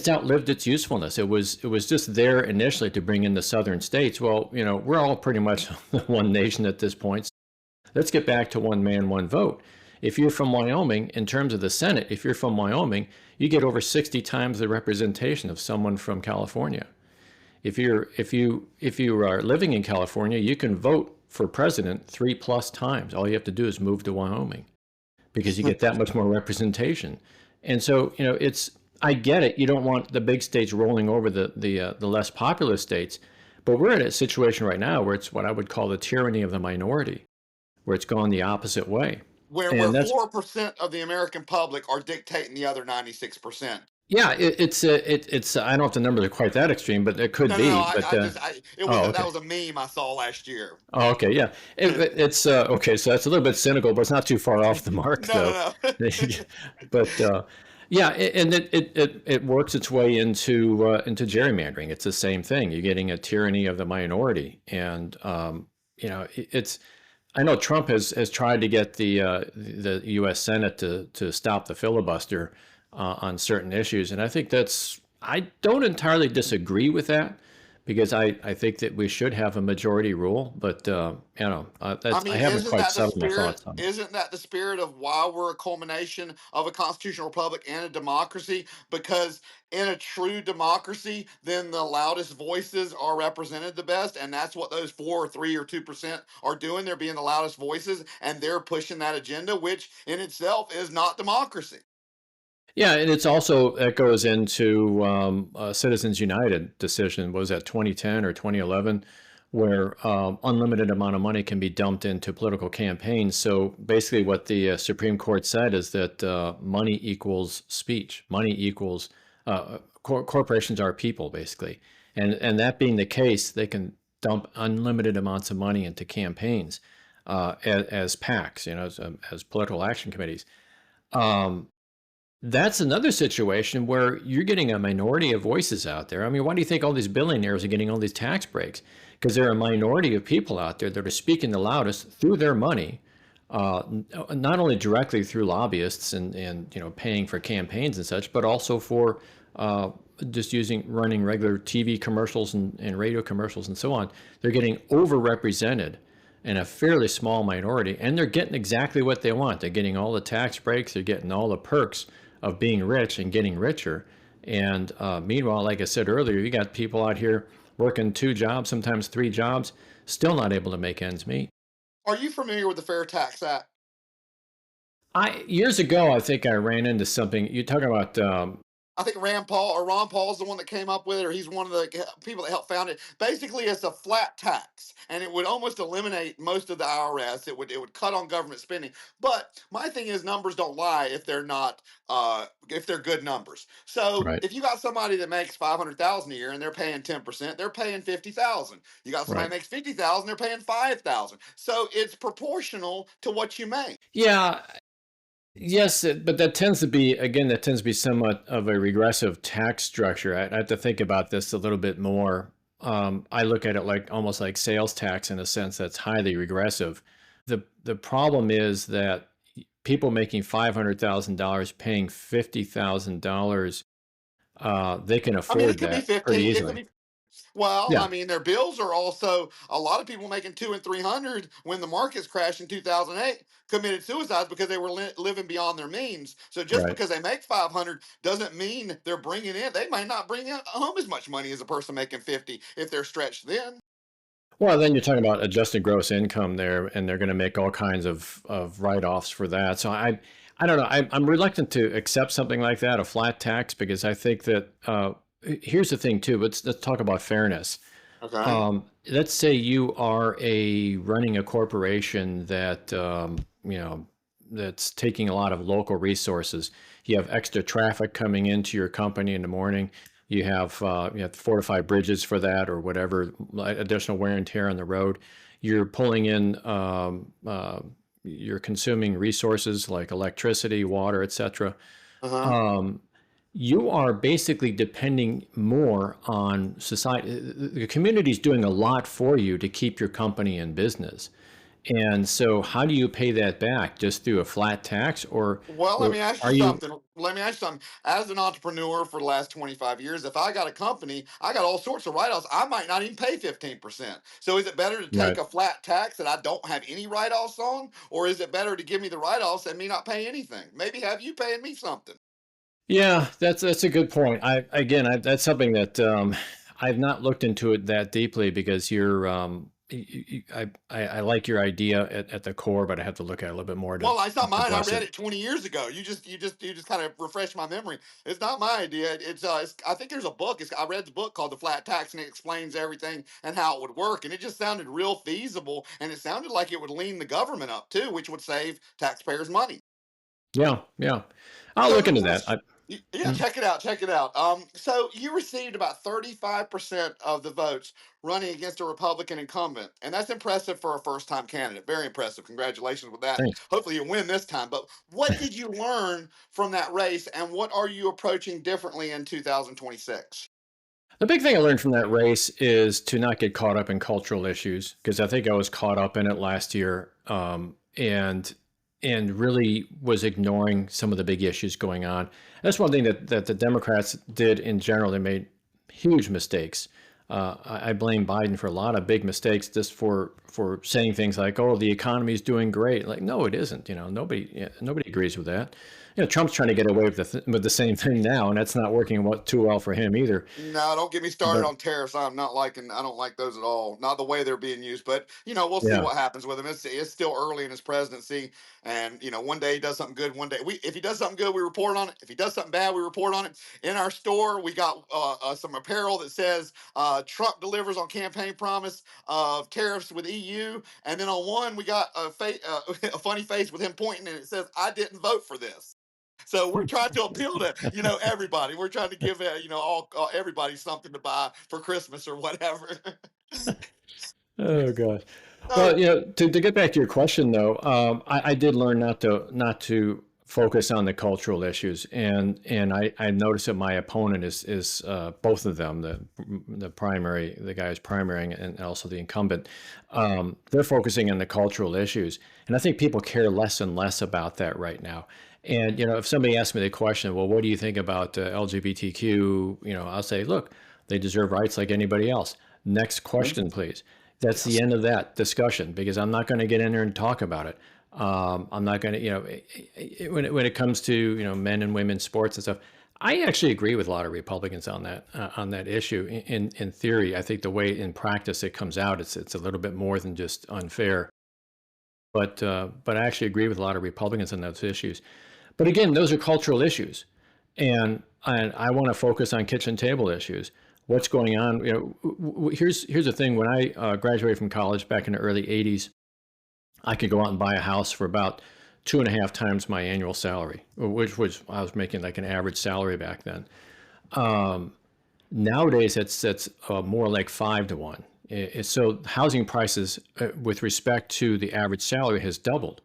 outlived its usefulness. It was just there initially to bring in the southern states. Well, we're all pretty much one nation at this point. Let's get back to one man, one vote. If you're from Wyoming, in terms of the Senate, if you're from Wyoming, you get over 60 times the representation of someone from California. If you are living in California, you can vote for president 3+ times. All you have to do is move to Wyoming because you get that much more representation. And so, I get it. You don't want the big states rolling over the less populous states, but we're in a situation right now where it's what I would call the tyranny of the minority, where it's gone the opposite way. Where And that's 4% of the American public are dictating the other 96%. Yeah, it's I don't know if the numbers are quite that extreme, but it could No, no, no. be. I, But I just, I, it was oh, that okay. was a meme I saw last year. Oh, okay, yeah. It's okay. So that's a little bit cynical, but it's not too far off the mark, No, though. no, no. But yeah, and it works its way into gerrymandering. It's the same thing. You're getting a tyranny of the minority, and it's. I know Trump has tried to get the U.S. Senate to stop the filibuster on certain issues, and I don't entirely disagree with that because I think that we should have a majority rule, but I I mean, haven't isn't quite that the settled my spirit? thoughts on it. Isn't that the spirit of why we're a culmination of a constitutional republic and a democracy? Because in a true democracy, then the loudest voices are represented the best, and that's what those 4 or 3 or 2% are doing. They're being the loudest voices, and they're pushing that agenda, which in itself is not democracy. Yeah, and it's also that goes into Citizens United decision was that 2010 or 2011, where unlimited amount of money can be dumped into political campaigns. So basically, what the Supreme Court said is that money equals speech. Money equals corporations are people, basically, and that being the case, they can dump unlimited amounts of money into campaigns as PACs, as political action committees. Um, that's another situation where you're getting a minority of voices out there. I mean, why do you think all these billionaires are getting all these tax breaks? Because there are a minority of people out there that are speaking the loudest through their money, not only directly through lobbyists and paying for campaigns and such, but also for just running regular TV commercials and radio commercials and so on. They're getting overrepresented in a fairly small minority, and they're getting exactly what they want. They're getting all the tax breaks, they're getting all the perks of being rich and getting richer. And meanwhile, like I said earlier, you got people out here working 2 jobs, sometimes 3 jobs, still not able to make ends meet. Are you familiar with the Fair Tax Act? Years ago, I think I ran into something. You're talking about I think Rand Paul or Ron Paul is the one that came up with it, or he's one of the people that helped found it. Basically, it's a flat tax, and it would almost eliminate most of the IRS. It would cut on government spending. But my thing is, numbers don't lie if they're not if they're good numbers. So right, if you got somebody that makes 500,000 a year and they're paying 10%, they're paying 50,000. You got somebody right. that makes 50,000, they're paying 5,000. So it's proportional to what you make. Yeah, yes, but that tends to be somewhat of a regressive tax structure. I have to think about this a little bit more. I look at it like almost like sales tax in a sense that's highly regressive. The problem is that people making $500,000 paying $50,000, they can I mean, it afford could be that pretty 15, it could easily. be. Well, I Yeah, mean, their bills are also a lot of people making 200 and 300 when the markets crashed in 2008 committed suicides because they were living beyond their means. So just right. because they make 500 doesn't mean they're bringing in. They might not bring in home as much money as a person making 50 if they're stretched thin. Well, then you're talking about adjusted gross income there, and they're going to make all kinds of write-offs for that. So I don't know. I'm reluctant to accept something like that, a flat tax, because I think that here's the thing too. Let's talk about fairness. Okay. Let's say you are running a corporation that that's taking a lot of local resources. You have extra traffic coming into your company in the morning. You have 4 to 5 bridges for that, or whatever, additional wear and tear on the road. You're pulling in, you're consuming resources like electricity, water, etc. Uh-huh. Um, you are basically depending more on society. The community is doing a lot for you to keep your company in business. And so how do you pay that back? Just through a flat tax, Well, let or me ask you are you something. Let me ask you something. As an entrepreneur for the last 25 years, if I got a company, I got all sorts of write-offs. I might not even pay 15%. So is it better to take right? a flat tax that I don't have any write-offs on? Or is it better to give me the write-offs and me not pay anything? Maybe have you paying me something. Yeah, that's a good point. That's something that I've not looked into it that deeply, because I like your idea at the core, but I have to look at it a little bit more Well, it's not to mine. I bless read it. it 20 years ago. You just kind of refresh my memory. It's not my idea. I think there's a book. I read the book called The Flat Tax, and it explains everything and how it would work. And it just sounded real feasible, and it sounded like it would lean the government up too, which would save taxpayers money. Yeah, yeah. I'll So look let into me that. ask yeah, Mm, check it out. Check it out. So you received about 35% of the votes running against a Republican incumbent, and that's impressive for a first-time candidate. Very impressive. Congratulations with that. thanks. Hopefully you win this time. But what did you learn from that race, and what are you approaching differently in 2026? The big thing I learned from that race is to not get caught up in cultural issues, because I think I was caught up in it last year, and really was ignoring some of the big issues going on. That's one thing that the Democrats did in general. They made huge mistakes. I blame Biden for a lot of big mistakes, just for saying things like, "Oh, the economy is doing great." Like, no, it isn't. Nobody agrees with that. Trump's trying to get away with with the same thing now, and that's not working too well for him either. No, don't get me started But on tariffs. I don't like those at all. Not the way they're being used, but we'll see yeah, what happens with him. It's still early in his presidency, and one day he does something good. One day if he does something good, we report on it. If he does something bad, we report on it. In our store, we got some apparel that says Trump delivers on campaign promise of tariffs with EU, and then on one we got a funny face with him pointing, and it says I didn't vote for this. So we're trying to appeal to everybody. We're trying to give all everybody something to buy for Christmas or whatever. oh gosh. Well, So to get back to your question though, I did learn not to focus on the cultural issues, and I noticed that my opponent is both of them, the guy who's primarying and also the incumbent. They're focusing on the cultural issues, and I think people care less and less about that right now. And if somebody asks me the question, well, what do you think about LGBTQ? I'll say, look, they deserve rights like anybody else. Next question, please. That's the yes. end of that discussion, because I'm not going to get in there and talk about it. I'm not going to, when it comes to men and women sports and stuff. I actually agree with a lot of Republicans on that issue. In theory, I think the way in practice it comes out, it's a little bit more than just unfair. But I actually agree with a lot of Republicans on those issues. But again, those are cultural issues, and I want to focus on kitchen table issues. What's going on? Here's the thing. When I graduated from college back in the early '80s, I could go out and buy a house for about 2.5 times my annual salary, which was I was making like an average salary back then. Um, Nowadays, that's more like 5 to 1. So housing prices, with respect to the average salary, has doubled.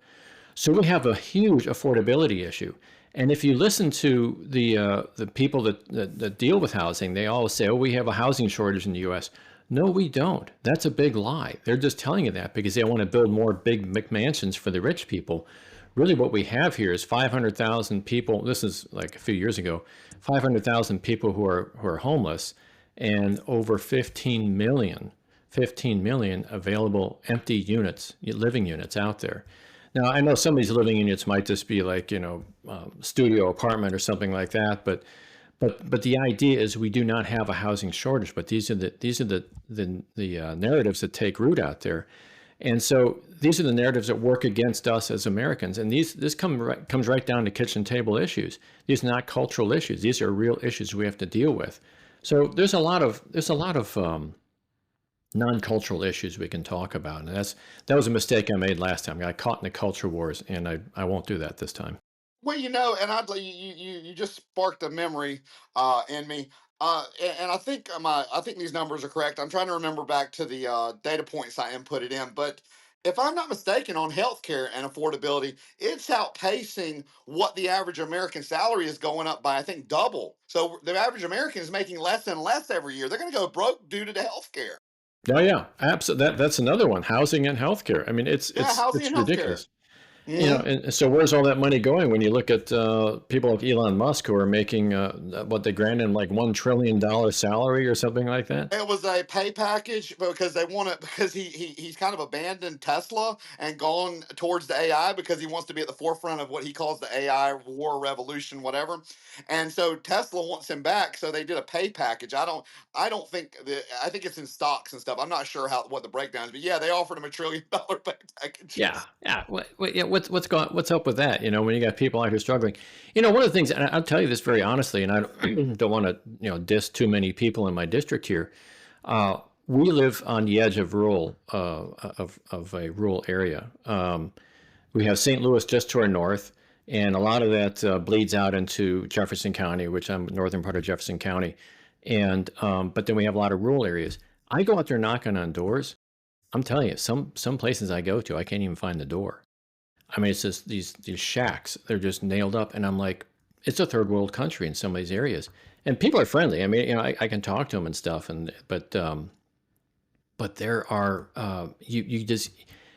So we have a huge affordability issue. And if you listen to the people that deal with housing, they always say, "Oh, we have a housing shortage in the U.S." No, we don't. That's a big lie. They're just telling you that because they want to build more big McMansions for the rich people. Really, what we have here is 500,000 people. This is like a few years ago, 500,000 people who are homeless, and over 15 million available empty units, living units out there. Now, I know some of these living units might just be like, studio apartment or something like that, but the idea is we do not have a housing shortage. But these are the narratives that take root out there, And so these are the narratives that work against us as Americans. And this comes right down to kitchen table issues. These are not cultural issues. These are real issues we have to deal with. So there's a lot of non-cultural issues we can talk about, and that was a mistake I made last time. I got caught in the culture wars, and I won't do that this time. Well, and you just sparked a memory in me, and I think these numbers are correct. I'm trying to remember back to the data points I inputted in, but if I'm not mistaken, on healthcare and affordability, it's outpacing what the average American salary is going up by, I think, double. So the average American is making less and less every year. They're going to go broke due to the healthcare. Oh yeah, absolutely. That's another one. Housing and healthcare. I mean, Yeah, housing it's and healthcare. ridiculous. Hmm. And so where's all that money going when you look at people like Elon Musk who are making what they grant him like $1 trillion salary or something like that? It was a pay package because they want it because he's kind of abandoned Tesla and gone towards the AI because he wants to be at the forefront of what he calls the AI war revolution, whatever. And so Tesla wants him back, so they did a pay package. I don't think I think it's in stocks and stuff. I'm not sure what the breakdown is, but yeah, they offered him $1 trillion pay package. Yeah, yeah. Yeah, what's up with that? When you got people out here struggling. One of the things, and I'll tell you this very honestly, and I don't want to diss too many people in my district here. We live on the edge of of a rural area. We have St. Louis just to our north, and a lot of that bleeds out into Jefferson County, which I'm northern part of Jefferson County, and but then we have a lot of rural areas. I go out there knocking on doors. I'm telling you, some places I go to, I can't even find the door. I mean, it's just these shacks. They're just nailed up, and I'm like, it's a third world country in some of these areas, and people are friendly. I mean, I can talk to them and stuff, but there are you just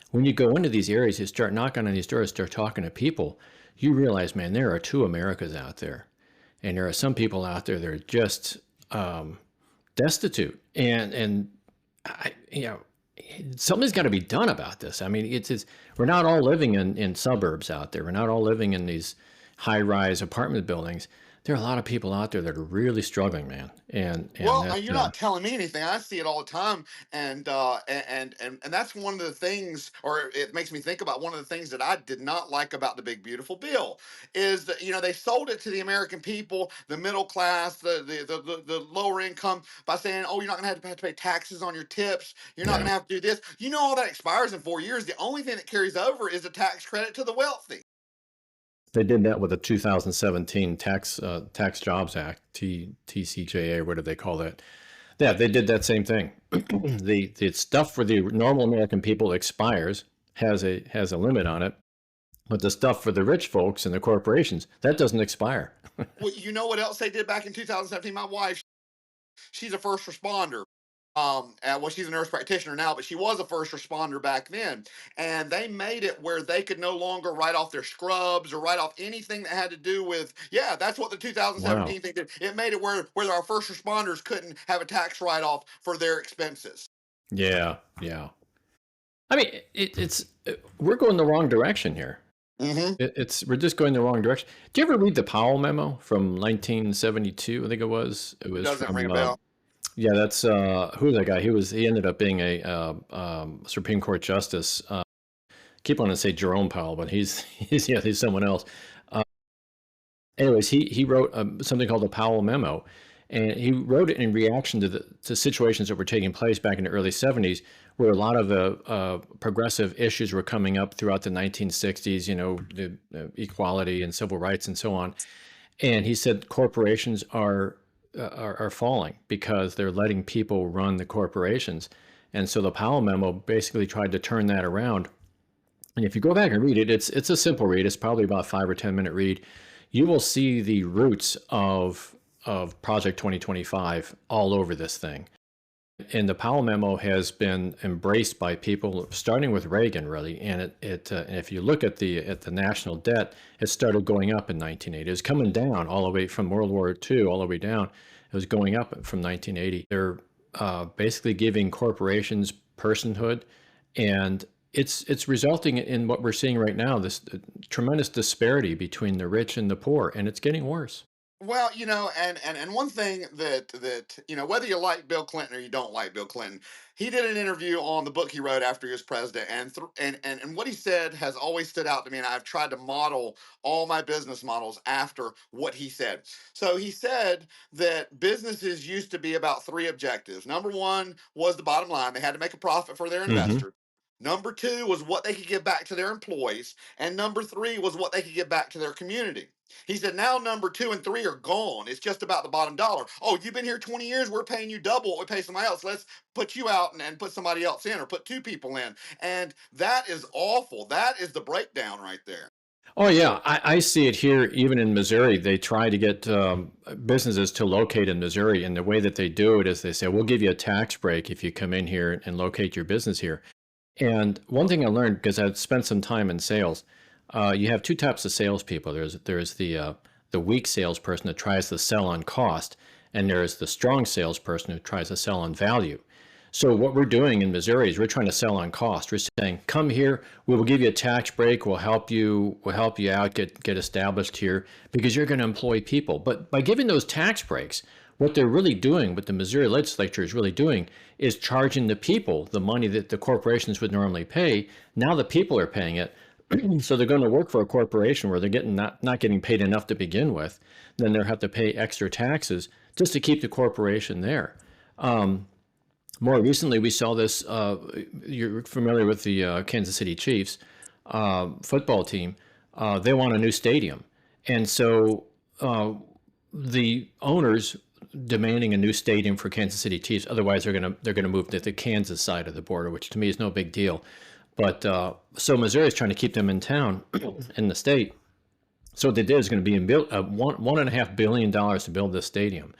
when you go into these areas, you start knocking on these doors, start talking to people, you realize, man, there are two Americas out there, and there are some people out there that are just destitute, and I something's got to be done about this. I mean, we're not all living in suburbs out there. We're not all living in these high-rise apartment buildings. There are a lot of people out there that are really struggling, man. And Well, that you're not telling me anything. I see it all the time, and that's one of the things, or it makes me think about one of the things that I did not like about the big beautiful bill, is that they sold it to the American people, the middle class, the lower income, by saying, oh, you're not going to have to pay taxes on your tips. You're not going yeah. to have to do this. All that expires in 4 years. The only thing that carries over is a tax credit to the wealthy. They did that with the 2017 Tax Jobs Act, TCJA, or whatever they call that. Yeah, they did that same thing. The stuff for the normal American people expires, has a limit on it, but the stuff for the rich folks and the corporations, that doesn't expire. Well, you know what else they did back in 2017? My wife, she's a first responder. Well, she's a nurse practitioner now, but she was a first responder back then. And they made it where they could no longer write off their scrubs or write off anything that had to do with, yeah, that's what the Wow. 2017 thing did. It made it where our first responders couldn't have a tax write off for their expenses. Yeah, yeah. I mean, we're going the wrong direction here. Hmm. We're just going the wrong direction. Do you ever read the Powell memo from 1972? I think it was. It was Doesn't ring from a bell. yeah. That's who's that guy? He ended up being a Supreme Court justice. Keep on to say Jerome Powell, but he's someone else. Uh, Anyways, he wrote something called the Powell memo, and he wrote it in reaction to situations that were taking place back in the early 70s, where a lot of the progressive issues were coming up throughout the 1960s. The equality and civil rights and so on. And he said corporations are falling because they're letting people run the corporations. And so the Powell memo basically tried to turn that around. And if you go back and read it, it's a simple read. It's probably about 5 or 10 minute read. You will see the roots of Project 2025 all over this thing. And the Powell memo has been embraced by people, starting with Reagan, really. And and if you look at the national debt, it started going up in 1980. It was coming down all the way from World War II, all the way down. It was going up from 1980. They're basically giving corporations personhood, and it's resulting in what we're seeing right now, this tremendous disparity between the rich and the poor, and it's getting worse. Well, and one thing that whether you like Bill Clinton or you don't like Bill Clinton, he did an interview on the book he wrote after he was president, and what he said has always stood out to me, and I've tried to model all my business models after what he said. So he said that businesses used to be about three objectives. Number one was the bottom line; they had to make a profit for their Hmm. investors. Number two was what they could give back to their employees, and number three was what they could give back to their community. He said, now number two and three are gone. It's just about the bottom dollar. Oh, you've been here 20 years. We're paying you double what we pay somebody else. Let's put you out and put somebody else in or put two people in. And that is awful. That is the breakdown right there. Oh yeah, I see it here. Even in Missouri, they try to get businesses to locate in Missouri, and the way that they do it is they say, "We'll give you a tax break if you come in here and locate your business here." And one thing I learned, because I've spent some time in sales, you have two types of salespeople. There's the weak salesperson that tries to sell on cost, and there's the strong salesperson who tries to sell on value. So what we're doing in Missouri is we're trying to sell on cost. We're saying, come here, we will give you a tax break, we'll help you out, get established here, because you're going to employ people. But by giving those tax breaks, what they're really doing, what the Missouri legislature is really doing, is charging the people the money that the corporations would normally pay. Now the people are paying it. So they're going to work for a corporation where they're getting not getting paid enough to begin with. Then they'll have to pay extra taxes just to keep the corporation there. More recently, we saw this. You're familiar with the Kansas City Chiefs football team. They want a new stadium. And so the owners demanding a new stadium for Kansas City Chiefs. Otherwise, they're gonna move to the Kansas side of the border, which to me is no big deal. But so Missouri is trying to keep them in town in the state. So what they did is going to be built $1.5 billion to build this stadium.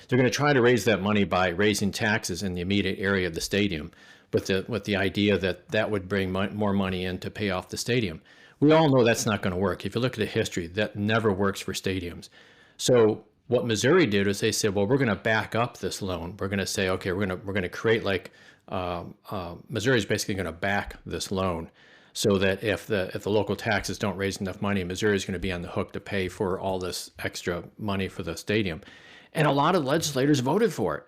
They're going to try to raise that money by raising taxes in the immediate area of the stadium, with the idea that that would bring more money in to pay off the stadium. We all know that's not going to work. If you look at the history, that never works for stadiums. So what Missouri did is they said, well, we're going to back up this loan. We're going to say, okay, we're going to create like Missouri is basically going to back this loan, so that if the local taxes don't raise enough money, Missouri is going to be on the hook to pay for all this extra money for the stadium. And a lot of legislators voted for it.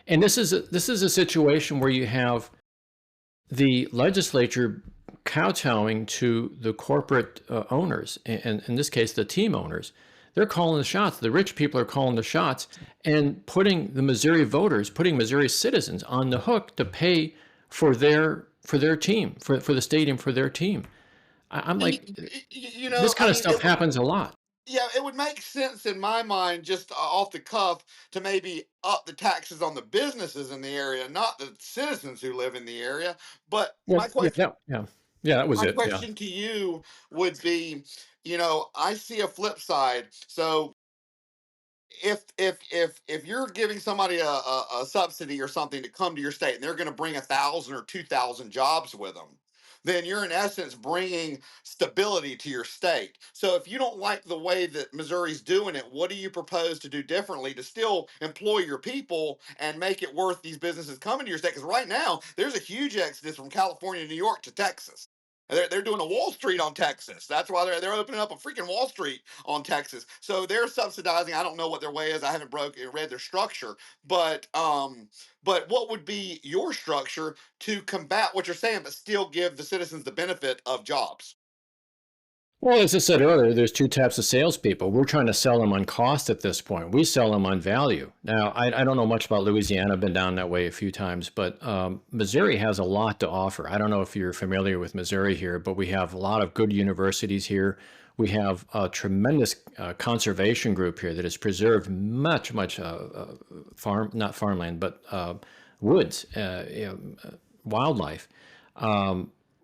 And this is a situation where you have the legislature kowtowing to the corporate owners, and in this case, the team owners. They're calling the shots. The rich people are calling the shots and putting the Missouri voters, putting Missouri citizens on the hook to pay for their team, for the stadium for their team. I'm And like, this kind I of mean, stuff happens a lot. yeah, it would make sense in my mind, just off the cuff, to maybe up the taxes on the businesses in the area, not the citizens who live in the area. But Yeah, yeah, yeah, that was my it. Yeah. question to you would be, I see a flip side. So if you're giving somebody a subsidy or something to come to your state and they're going to bring 1,000 or 2,000 jobs with them, then you're in essence bringing stability to your state. So if you don't like the way that Missouri's doing it, what do you propose to do differently to still employ your people and make it worth these businesses coming to your state? Because right now there's a huge exodus from California, New York to Texas. They're doing a Wall Street on Texas. That's why they're opening up a freaking Wall Street on Texas. So they're subsidizing. I don't know what their way is. I haven't read their structure, but what would be your structure to combat what you're saying, but still give the citizens the benefit of jobs? Well, as I said earlier, there's two types of salespeople. We're trying to sell them on cost at this point. We sell them on value. Now, I don't know much about Louisiana. I've been down that way a few times, but Missouri has a lot to offer. I don't know if you're familiar with Missouri here, but we have a lot of good universities here. We have a tremendous conservation group here that has preserved much not farmland, but woods, wildlife.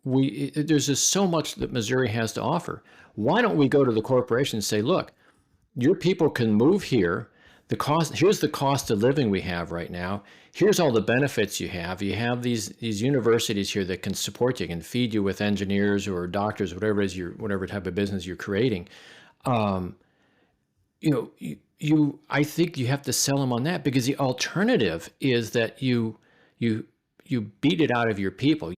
There's just so much that Missouri has to offer. Why don't we go to the corporation and say, look, your people can move here. Here's the cost of living we have right now. Here's all the benefits you have. You have these universities here that can support you, can feed you with engineers or doctors, whatever it is whatever type of business you're creating. Um, I think you have to sell them on that, because the alternative is that you beat it out of your people.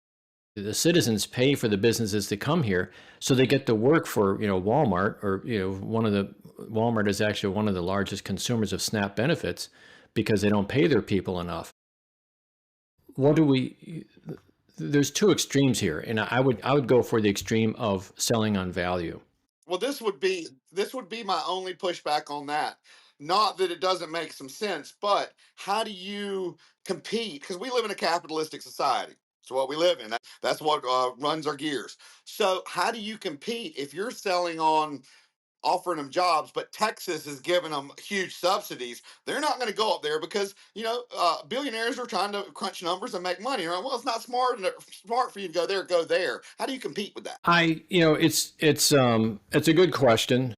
The citizens pay for the businesses to come here, so they get to work for, Walmart, or, Walmart is actually one of the largest consumers of SNAP benefits because they don't pay their people enough. What do we, there's two extremes here, and I would go for the extreme of selling on value. Well, this would be my only pushback on that. Not that it doesn't make some sense, but how do you compete? Because we live in a capitalistic society. It's what we live in. That's what runs our gears. So how do you compete if you're selling on offering them jobs, but Texas is giving them huge subsidies? They're not going to go up there because billionaires are trying to crunch numbers and make money. Right? Well, it's not smart for you to go there. Go there. How do you compete with that? It's a good question,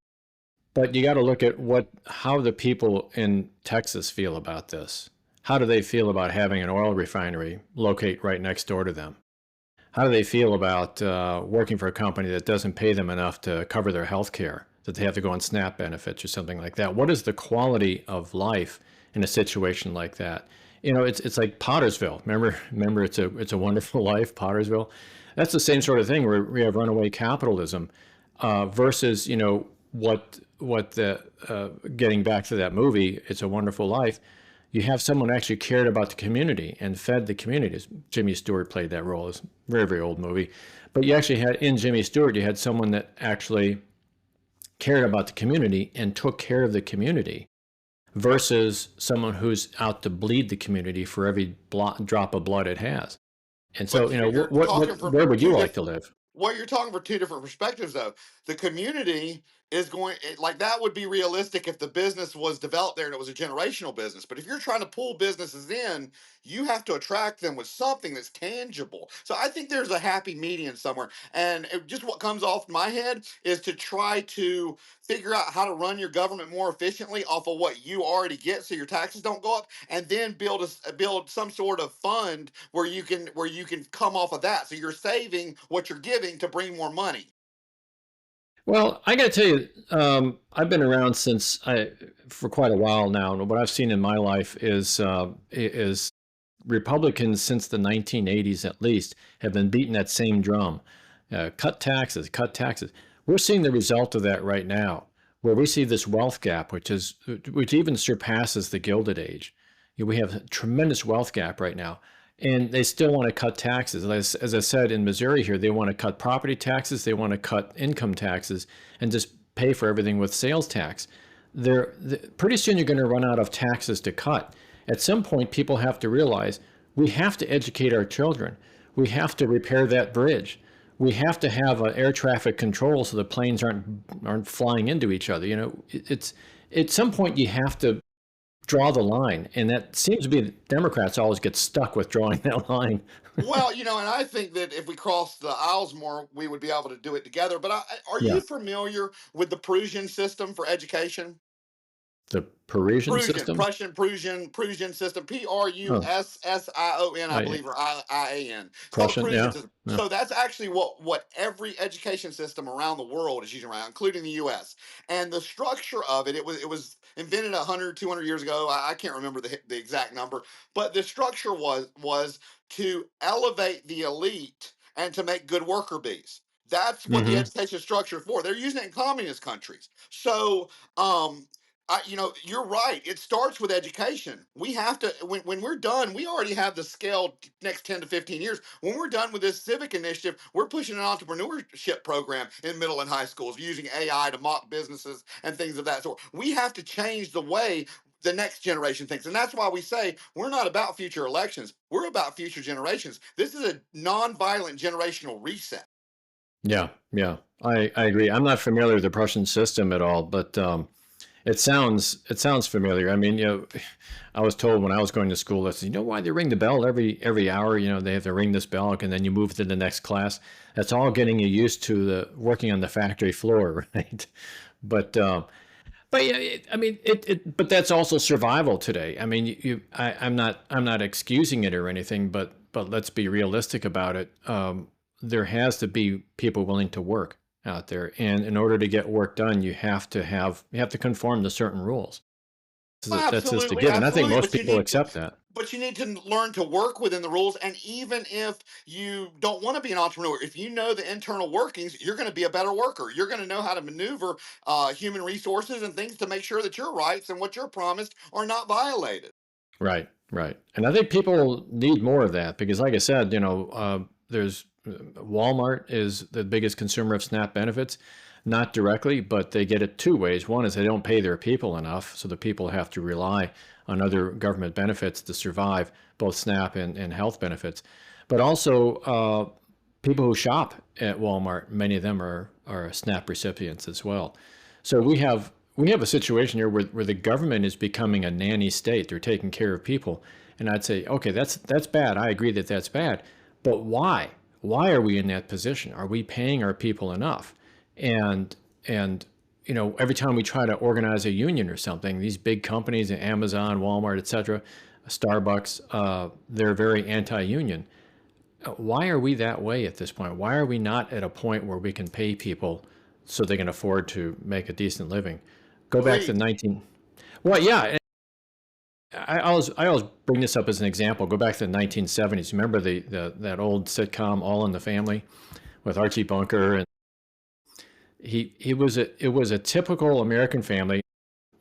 but you got to look at how the people in Texas feel about this. How do they feel about having an oil refinery locate right next door to them? How do they feel about working for a company that doesn't pay them enough to cover their health care, that they have to go on SNAP benefits or something like that? What is the quality of life in a situation like that? It's like Pottersville. Remember, it's a Wonderful Life, Pottersville. That's the same sort of thing where we have runaway capitalism versus what the getting back to that movie, It's a Wonderful Life. You have someone who actually cared about the community and fed the communities. Jimmy Stewart played that role. It's a very, very old movie. But you actually had, in Jimmy Stewart, you had someone that actually cared about the community and took care of the community versus someone who's out to bleed the community for every drop of blood it has. And so, where would you like to live? Well, you're talking for two different perspectives, though. The community is like that would be realistic if the business was developed there and it was a generational business. But if you're trying to pull businesses in, you have to attract them with something that's tangible. So I think there's a happy median somewhere. And just what comes off my head is to try to figure out how to run your government more efficiently off of what you already get, so your taxes don't go up, and then build some sort of fund where you can come off of that. So you're saving what you're giving to bring more money. Well, I got to tell you, I've been around for quite a while now, and what I've seen in my life is Republicans since the 1980s at least have been beating that same drum. Cut taxes, cut taxes. We're seeing the result of that right now, where we see this wealth gap, which even surpasses the Gilded Age. We have a tremendous wealth gap right now, and they still want to cut taxes. As I said, in Missouri here, they want to cut property taxes, they want to cut income taxes, and just pay for everything with sales tax. Pretty soon you're going to run out of taxes to cut. At some point, people have to realize we have to educate our children. We have to repair that bridge. We have to have air traffic control so the planes aren't flying into each other. It's at some point you have to draw the line, and that seems to be Democrats always get stuck with drawing that line. Well, and I think that if we cross the aisles more, we would be able to do it together. But are Yeah, you familiar with the Prussian system for education? the Parisian Prussian, system. Prussian system, Oh, Prussian, I I believe, or I-A-N. It's called the Prussian. Prussian Yeah, system. yeah. So that's actually what every education system around the world is using around, including the U.S. And the structure of it was invented 100, 200 years ago. I can't remember the exact number, but the structure was to elevate the elite and to make good worker bees. That's what the Hmm. education structure is for. They're using it in communist countries. So you're right. It starts with education. We have to, when we're done, we already have the scale next 10 to 15 years. When we're done with this civic initiative, we're pushing an entrepreneurship program in middle and high schools using AI to mock businesses and things of that sort. We have to change the way the next generation thinks. And that's why we say we're not about future elections. We're about future generations. This is a nonviolent generational reset. Yeah, yeah. I agree. I'm not familiar with the Prussian system at all, but it sounds familiar. I mean, I was told when I was going to school that, why they ring the bell every hour. They have to ring this bell, and then you move to the next class. That's all getting you used to the working on the factory floor, right? But yeah, but that's also survival today. I mean, I'm not excusing it or anything, but let's be realistic about it. There has to be people willing to work out there, and in order to get work done, you have to conform to certain rules. That's just a Absolutely, given. I think absolutely. most But you people need accept that. but you need to learn to work within the rules. And even if you don't want to be an entrepreneur, if you know the internal workings, you're going to be a better worker. You're going to know how to maneuver human resources and things to make sure that your rights and what you're promised are not violated. Right, right. And I think people need more of that because, like I said, there's Walmart is the biggest consumer of SNAP benefits, not directly, but they get it two ways. One is they don't pay their people enough, so the people have to rely on other government benefits to survive, both SNAP and health benefits. But also, people who shop at Walmart, many of them are SNAP recipients as well. So we have a situation here where the government is becoming a nanny state. They're taking care of people, and I'd say, okay, that's bad. I agree that that's bad, but why? Why are we in that position? Are we paying our people enough? And every time we try to organize a union or something, these big companies, Amazon, Walmart, etc., Starbucks, they're very anti-union. Why are we that way at this point? Why are we not at a point where we can pay people so they can afford to make a decent living? Go back to Greed. 19. Well, yeah, I always bring this up as an example. Go back to the 1970s. Remember that old sitcom All in the Family with Archie Bunker, and it was a typical American family.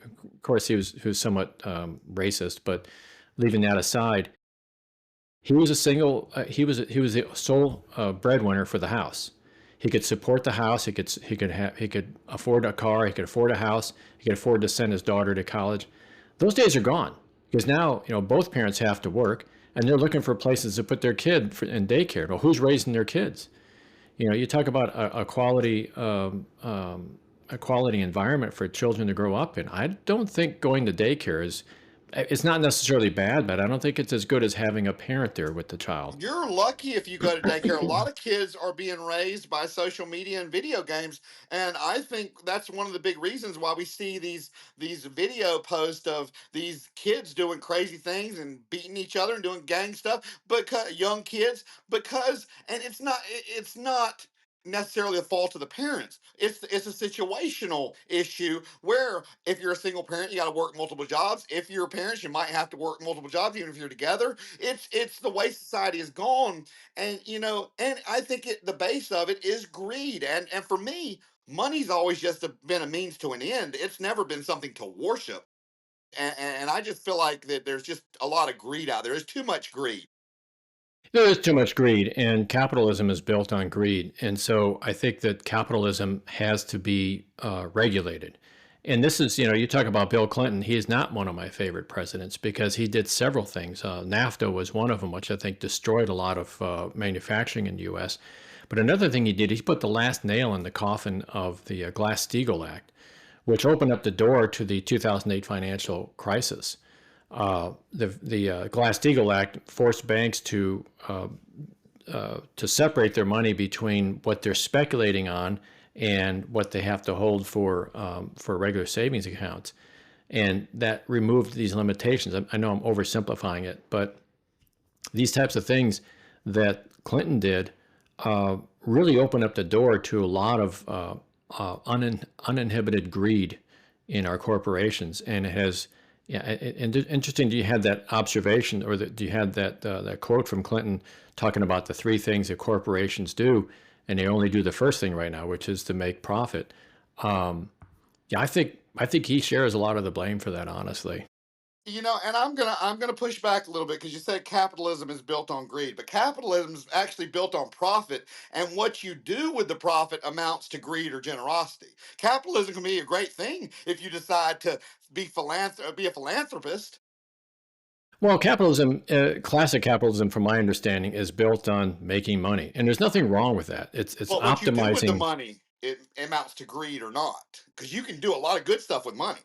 Of course, he was somewhat racist, but leaving that aside, he was a single. He was the sole breadwinner for the house. He could support the house. He could afford a car. He could afford a house. He could afford to send his daughter to college. Those days are gone because now both parents have to work and they're looking for places to put their kid in daycare. Well, who's raising their kids? You talk about a quality environment for children to grow up in. I don't think going to daycare is. It's not necessarily bad, but I don't think it's as good as having a parent there with the child. You're lucky if you go to daycare. A lot of kids are being raised by social media and video games, and I think that's one of the big reasons why we see these video posts of these kids doing crazy things and beating each other and doing gang stuff. Because young kids, because and it's not necessarily the fault of the parents. It's a situational issue where if you're a single parent, you got to work multiple jobs. If you're parents, you might have to work multiple jobs, even if you're together. It's the way society has gone, and and I think the base of it is greed, and for me, money's always just been a means to an end. It's never been something to worship, and I just feel like that there's just a lot of greed out there. There's too much greed. There is too much greed, and capitalism is built on greed. And so I think that capitalism has to be regulated. And this is, you talk about Bill Clinton. He is not one of my favorite presidents because he did several things. NAFTA was one of them, which I think destroyed a lot of manufacturing in the U.S. But another thing he did, he put the last nail in the coffin of the Glass-Steagall Act, which opened up the door to the 2008 financial crisis. The Glass-Steagall Act forced banks to separate their money between what they're speculating on and what they have to hold for regular savings accounts, and that removed these limitations. I know I'm oversimplifying it, but these types of things that Clinton did really opened up the door to a lot of uninhibited greed in our corporations, and it has. Yeah, and interesting. Do you had that observation, or do you had that quote from Clinton talking about the three things that corporations do, and they only do the first thing right now, which is to make profit. Yeah, I think he shares a lot of the blame for that, honestly. And I'm gonna push back a little bit because you said capitalism is built on greed, but capitalism is actually built on profit, and what you do with the profit amounts to greed or generosity. Capitalism can be a great thing if you decide to be a philanthropist. Well, capitalism, classic capitalism, from my understanding, is built on making money, and there's nothing wrong with that. It's But what you do with the optimizing. money, it amounts to greed or not, because you can do a lot of good stuff with money.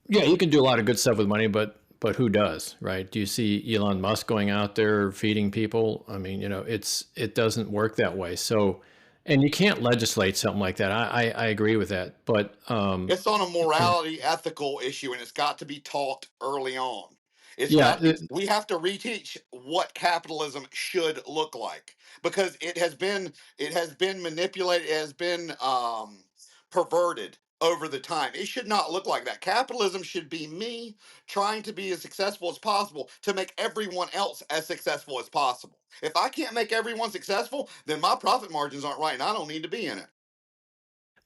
Yeah, you can do a lot of good stuff with money, but who does, right? Do you see Elon Musk going out there feeding people? I mean, it doesn't work that way. So, and you can't legislate something like that. I agree with that, but It's on a morality, ethical issue, and it's got to be taught early on. It's yeah, got we have to reteach what capitalism should look like because it has been manipulated, it has been perverted over the time. It should not look like that. Capitalism should be me trying to be as successful as possible to make everyone else as successful as possible. If I can't make everyone successful, then my profit margins aren't right and I don't need to be in it.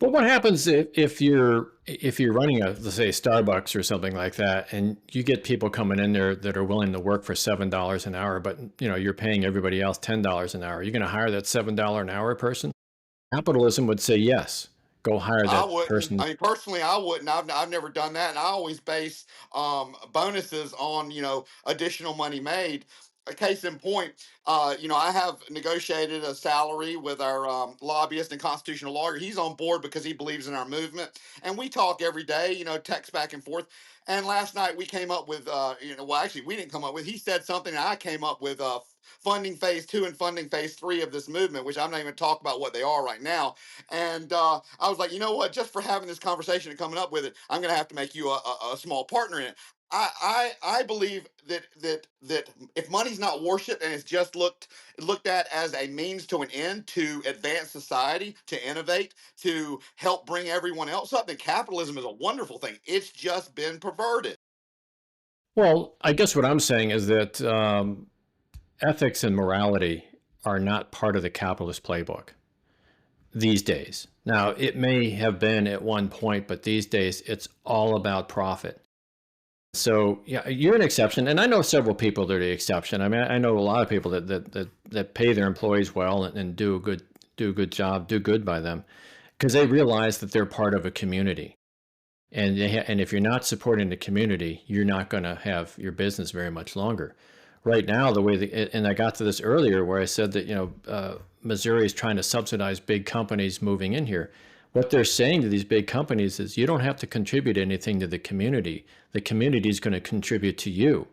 But what happens if you're running a, let's say, Starbucks or something like that, and you get people coming in there that are willing to work for $7 an hour, but you're paying everybody else $10 an hour? You're going to hire that $7 an hour person? Capitalism would say yes. Go hire I that wouldn't. person. I mean, personally, I wouldn't. I've never done that, and I always base bonuses on additional money made. A case in point, I have negotiated a salary with our lobbyist and constitutional lawyer. He's on board because he believes in our movement, and we talk every day. Text back and forth. And last night we came up with, well, actually we didn't come up with. He said something, and I came up with funding phase 2 and funding phase 3 of this movement, which I'm not even talk about what they are right now. And I was like, you know what? Just for having this conversation and coming up with it, I'm going to have to make you a small partner in it. I believe that if money's not worshipped and it's just looked at as a means to an end to advance society, to innovate, to help bring everyone else up, then capitalism is a wonderful thing. It's just been perverted. Well, I guess what I'm saying is that ethics and morality are not part of the capitalist playbook these days. Now, it may have been at one point, but these days it's all about profit. So yeah, you're an exception, and I know several people that are the exception. I mean, I know a lot of people that pay their employees well and do a good job, do good by them, because they realize that they're part of a community. And if you're not supporting the community, you're not going to have your business very much longer. Right now, and I got to this earlier where I said that Missouri is trying to subsidize big companies moving in here. What they're saying to these big companies is you don't have to contribute anything to the community. The community is going to contribute to you.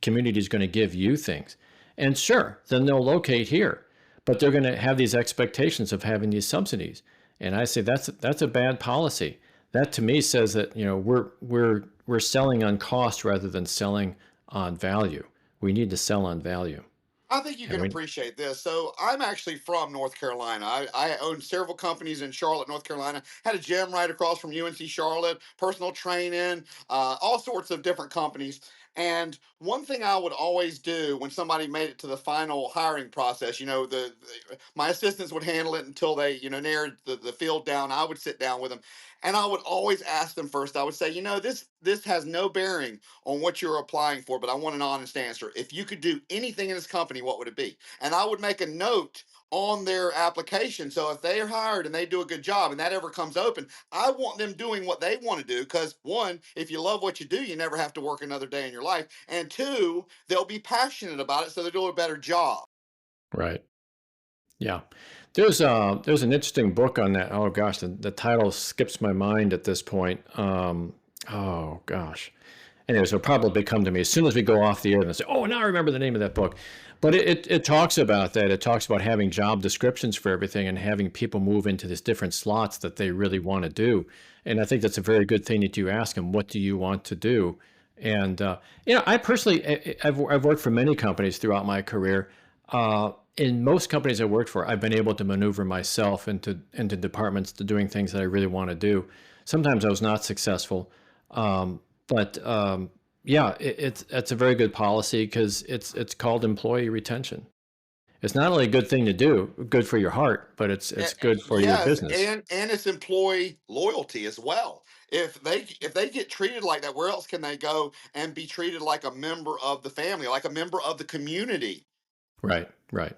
Community is going to give you things. And sure, then they'll locate here, but they're going to have these expectations of having these subsidies. And I say that's a bad policy. That to me says that we're selling on cost rather than selling on value. We need to sell on value. I think you And can we, appreciate this. So I'm actually from North Carolina. I own several companies in Charlotte, North Carolina. Had a gym right across from UNC Charlotte, personal training, all sorts of different companies. And one thing I would always do when somebody made it to the final hiring process, my assistants would handle it until they, narrowed the field down. I would sit down with them, and I would always ask them first. I would say, this has no bearing on what you're applying for, but I want an honest answer. If you could do anything in this company, what would it be? And I would make a note on their application. So if they're hired and they do a good job and that ever comes open, I want them doing what they want to do. Because one, if you love what you do, you never have to work another day in your life. And two, they'll be passionate about it, so they'll do a better job. right. Yeah. There's an interesting book on that. Oh gosh, the title skips my mind at this point. Oh gosh. Anyways, it'll probably come to me as soon as we go off the air and say, oh, now I remember the name of that book. But it talks about that. It talks about having job descriptions for everything and having people move into these different slots that they really want to do. And I think that's a very good thing that you ask them, what do you want to do? And, I personally, I've worked for many companies throughout my career. In most companies I worked for, I've been able to maneuver myself into departments to doing things that I really want to do. Sometimes I was not successful. But yeah, it's a very good policy because it's called employee retention. It's not only a good thing to do, good for your heart, but it's good for your Yes, business. and it's employee loyalty as well. If they get treated like that, where else can they go and be treated like a member of the family, like a member of the community? Right, right.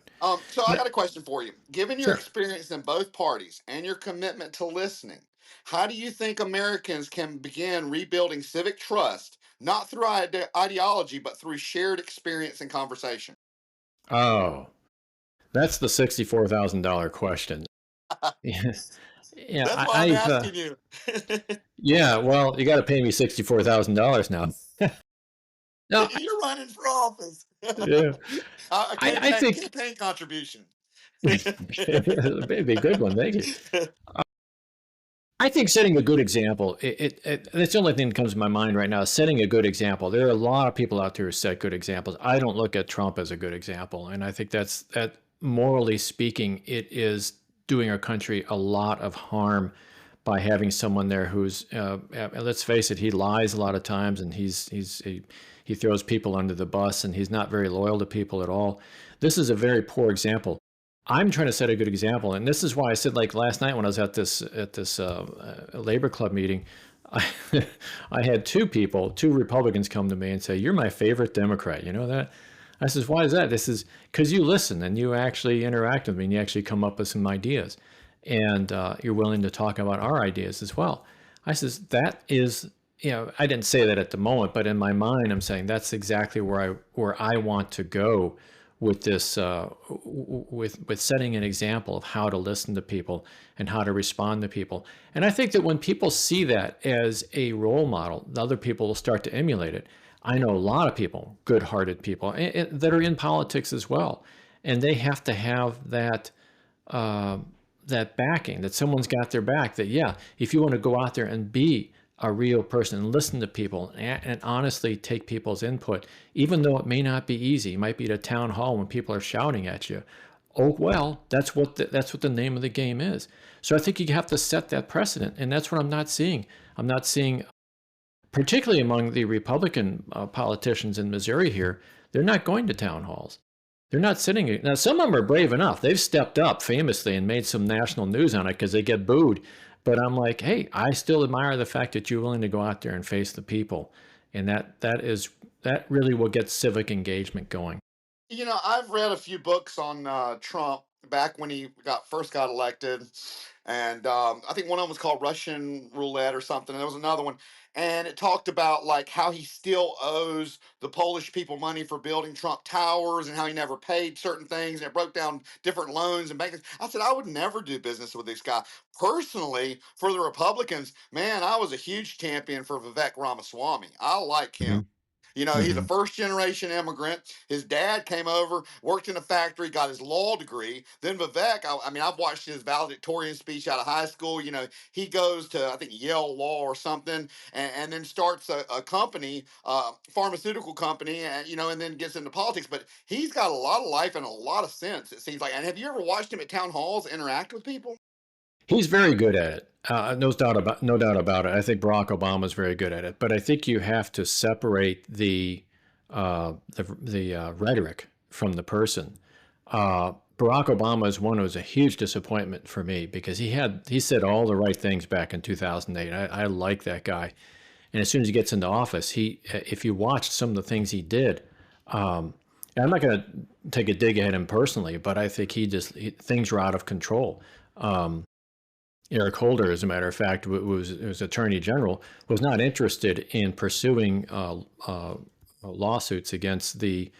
So I got a question for you. Given your Sure. experience in both parties and your commitment to listening, how do you think Americans can begin rebuilding civic trust, not through ideology, but through shared experience and conversation? Oh, that's the $64,000 question. Yes. Yeah, That's why I'm I've asking you. yeah. Well, you got to pay me $64,000 now. No, You're running for office. yeah. A I think campaign contribution. it'd be a good one. Thank you. I think setting a good example, that's the only thing that comes to my mind right now, is setting a good example. There are a lot of people out there who set good examples. I don't look at Trump as a good example. And I think that morally speaking, it is doing our country a lot of harm by having someone there who's, let's face it, he lies a lot of times, and he throws people under the bus, and he's not very loyal to people at all. This is a very poor example. I'm trying to set a good example, and this is why I said, like last night when I was at this labor club meeting, I, I had two Republicans come to me and say, "You're my favorite Democrat." You know that? I says, "Why is that?" This is because you listen and you actually interact with me and you actually come up with some ideas, and you're willing to talk about our ideas as well. I says, that is, I didn't say that at the moment, but in my mind, I'm saying that's exactly where I want to go with this, with setting an example of how to listen to people and how to respond to people. And I think that when people see that as a role model, the other people will start to emulate it. I know a lot of people, good-hearted people, that are in politics as well, and they have to have that that backing, that someone's got their back. That if you want to go out there and be a real person and listen to people and honestly take people's input, even though it may not be easy. You might be at a town hall when people are shouting at you. Oh well, that's what the name of the game is. So I think you have to set that precedent, and that's what I'm not seeing. I'm not seeing, particularly among the Republican politicians in Missouri here, they're not going to town halls. They're not sitting. Now, some of them are brave enough. They've stepped up famously and made some national news on it because they get booed. But I'm like, hey, I still admire the fact that you're willing to go out there and face the people. And that really will get civic engagement going. I've read a few books on Trump back when he first got elected, and I think one of them was called Russian Roulette or something. And there was another one, and it talked about like how he still owes the Polish people money for building Trump Towers, and how he never paid certain things, and it broke down different loans and banks. I said I would never do business with this guy personally. For the Republicans, man, I was a huge champion for Vivek Ramaswamy. I like him. Mm-hmm. He's a Mm-hmm. first generation immigrant. His dad came over, worked in a factory, got his law degree. Then Vivek, I mean, I've watched his valedictorian speech out of high school. He goes to, I think, Yale Law or something, and then starts a company, pharmaceutical company, and then gets into politics. But he's got a lot of life and a lot of sense, it seems like. And have you ever watched him at town halls interact with people? He's very good at it. No doubt about it. I think Barack Obama is very good at it. But I think you have to separate the rhetoric from the person. Barack Obama is one who was a huge disappointment for me because he said all the right things back in 2008. I like that guy. And as soon as he gets into office, if you watched some of the things he did, and I'm not going to take a dig at him personally, but I think things were out of control. Eric Holder, as a matter of fact, was Attorney General, was not interested in pursuing lawsuits against the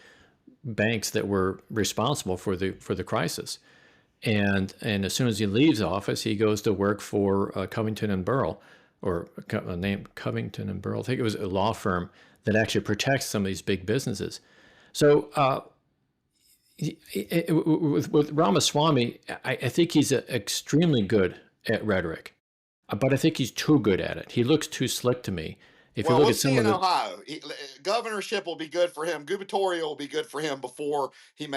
banks that were responsible for the crisis. And as soon as he leaves office, he goes to work for Covington and Burrell, or named Covington and Burrell. I think it was a law firm that actually protects some of these big businesses. So with Ramaswamy, I think he's extremely good at rhetoric, but I think he's too good at it. He looks too slick to me. If you look We'll at see some of in the, Ohio. Governorship will be good for him. Gubernatorial will be good for him before he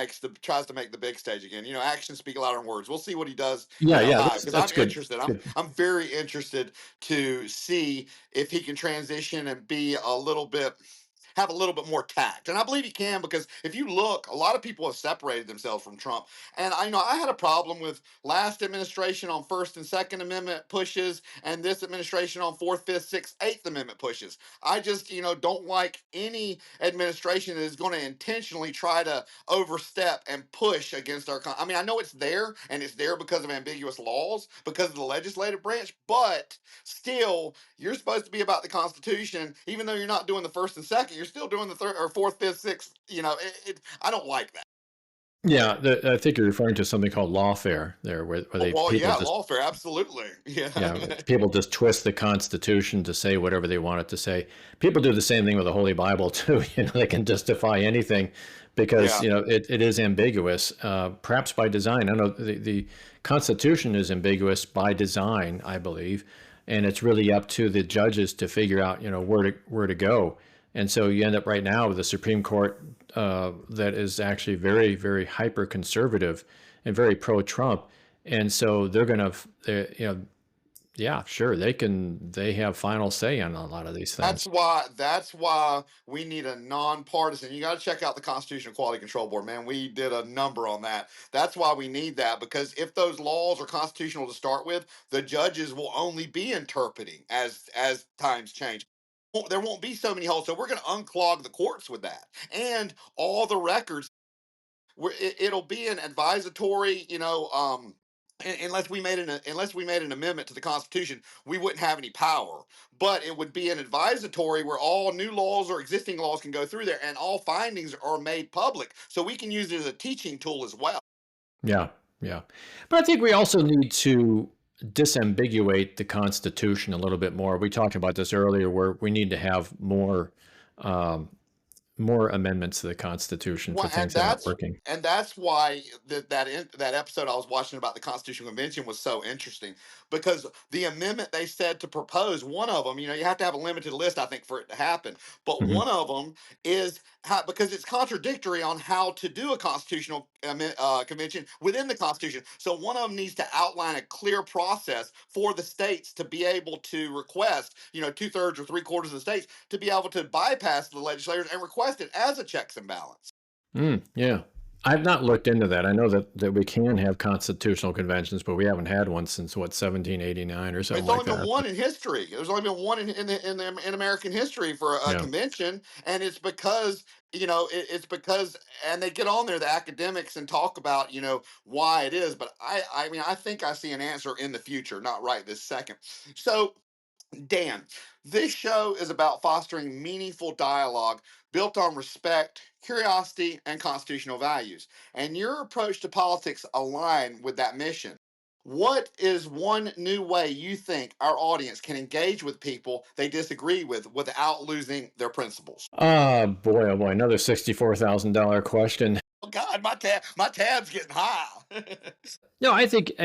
tries to make the big stage again. Actions speak louder than words. We'll see what he does yeah, in yeah, Ohio that's because that's I'm good. interested. That's I'm good. I'm very interested to see if he can transition and have a little bit more tact. And I believe he can, because if you look, a lot of people have separated themselves from Trump. And I had a problem with last administration on First and Second Amendment pushes, and this administration on Fourth, Fifth, Sixth, Eighth Amendment pushes. I just, don't like any administration that is going to intentionally try to overstep and push against our. I mean, I know it's there, and it's there because of ambiguous laws, because of the legislative branch, but still, you're supposed to be about the Constitution, even though you're not doing the first and second. You're still doing the third or fourth, fifth, sixth. I don't like that. Yeah, I think you're referring to something called lawfare there, where Oh, they well, people yeah, just lawfare, absolutely. Yeah. people just twist the Constitution to say whatever they want it to say. People do the same thing with the Holy Bible too. They can justify anything because Yeah. it is ambiguous, perhaps by design. I know the Constitution is ambiguous by design, I believe, and it's really up to the judges to figure out where to go. And so you end up right now with a Supreme Court that is actually very, very hyper conservative and very pro Trump. And so they're going to, Yeah, sure. They have final say on a lot of these things. That's why we need a nonpartisan. You got to check out the Constitutional Quality Control Board, man. We did a number on that. That's why we need that, because if those laws are constitutional to start with, the judges will only be interpreting as times change. There won't be so many holes. So we're going to unclog the courts with that, and all the records. It'll be an advisory, unless we made an amendment to the Constitution, we wouldn't have any power. But it would be an advisory where all new laws or existing laws can go through there, and all findings are made public, so we can use it as a teaching tool as well. Yeah, yeah. But I think we also need to disambiguate the Constitution a little bit more. We talked about this earlier, where we need to have um, more amendments to the Constitution for Well, things that aren't working. and that's why that episode I was watching about the Constitutional Convention was so interesting, because the amendment they said to propose, one of them, you have to have a limited list, I think, for it to happen. But Hmm. one of them is because it's contradictory on how to do a constitutional convention within the Constitution. So one of them needs to outline a clear process for the states to be able to request, 2/3 or 3/4 of the states to be able to bypass the legislators and request it as a checks and balance. Yeah. I've not looked into that. I know that we can have constitutional conventions, but we haven't had one since what, 1789 or something It's like only been that. one in history. There's only been one in American history for a Yeah. convention, and it's because it's because, and they get on there, the academics, and talk about why it is. But I mean, I think I see an answer in the future, not right this second. So, Dan, this show is about fostering meaningful dialogue built on respect, curiosity, and constitutional values. And your approach to politics align with that mission. What is one new way you think our audience can engage with people they disagree with without losing their principles? Oh boy, another $64,000 question. Oh God, my tab's getting high. No, I think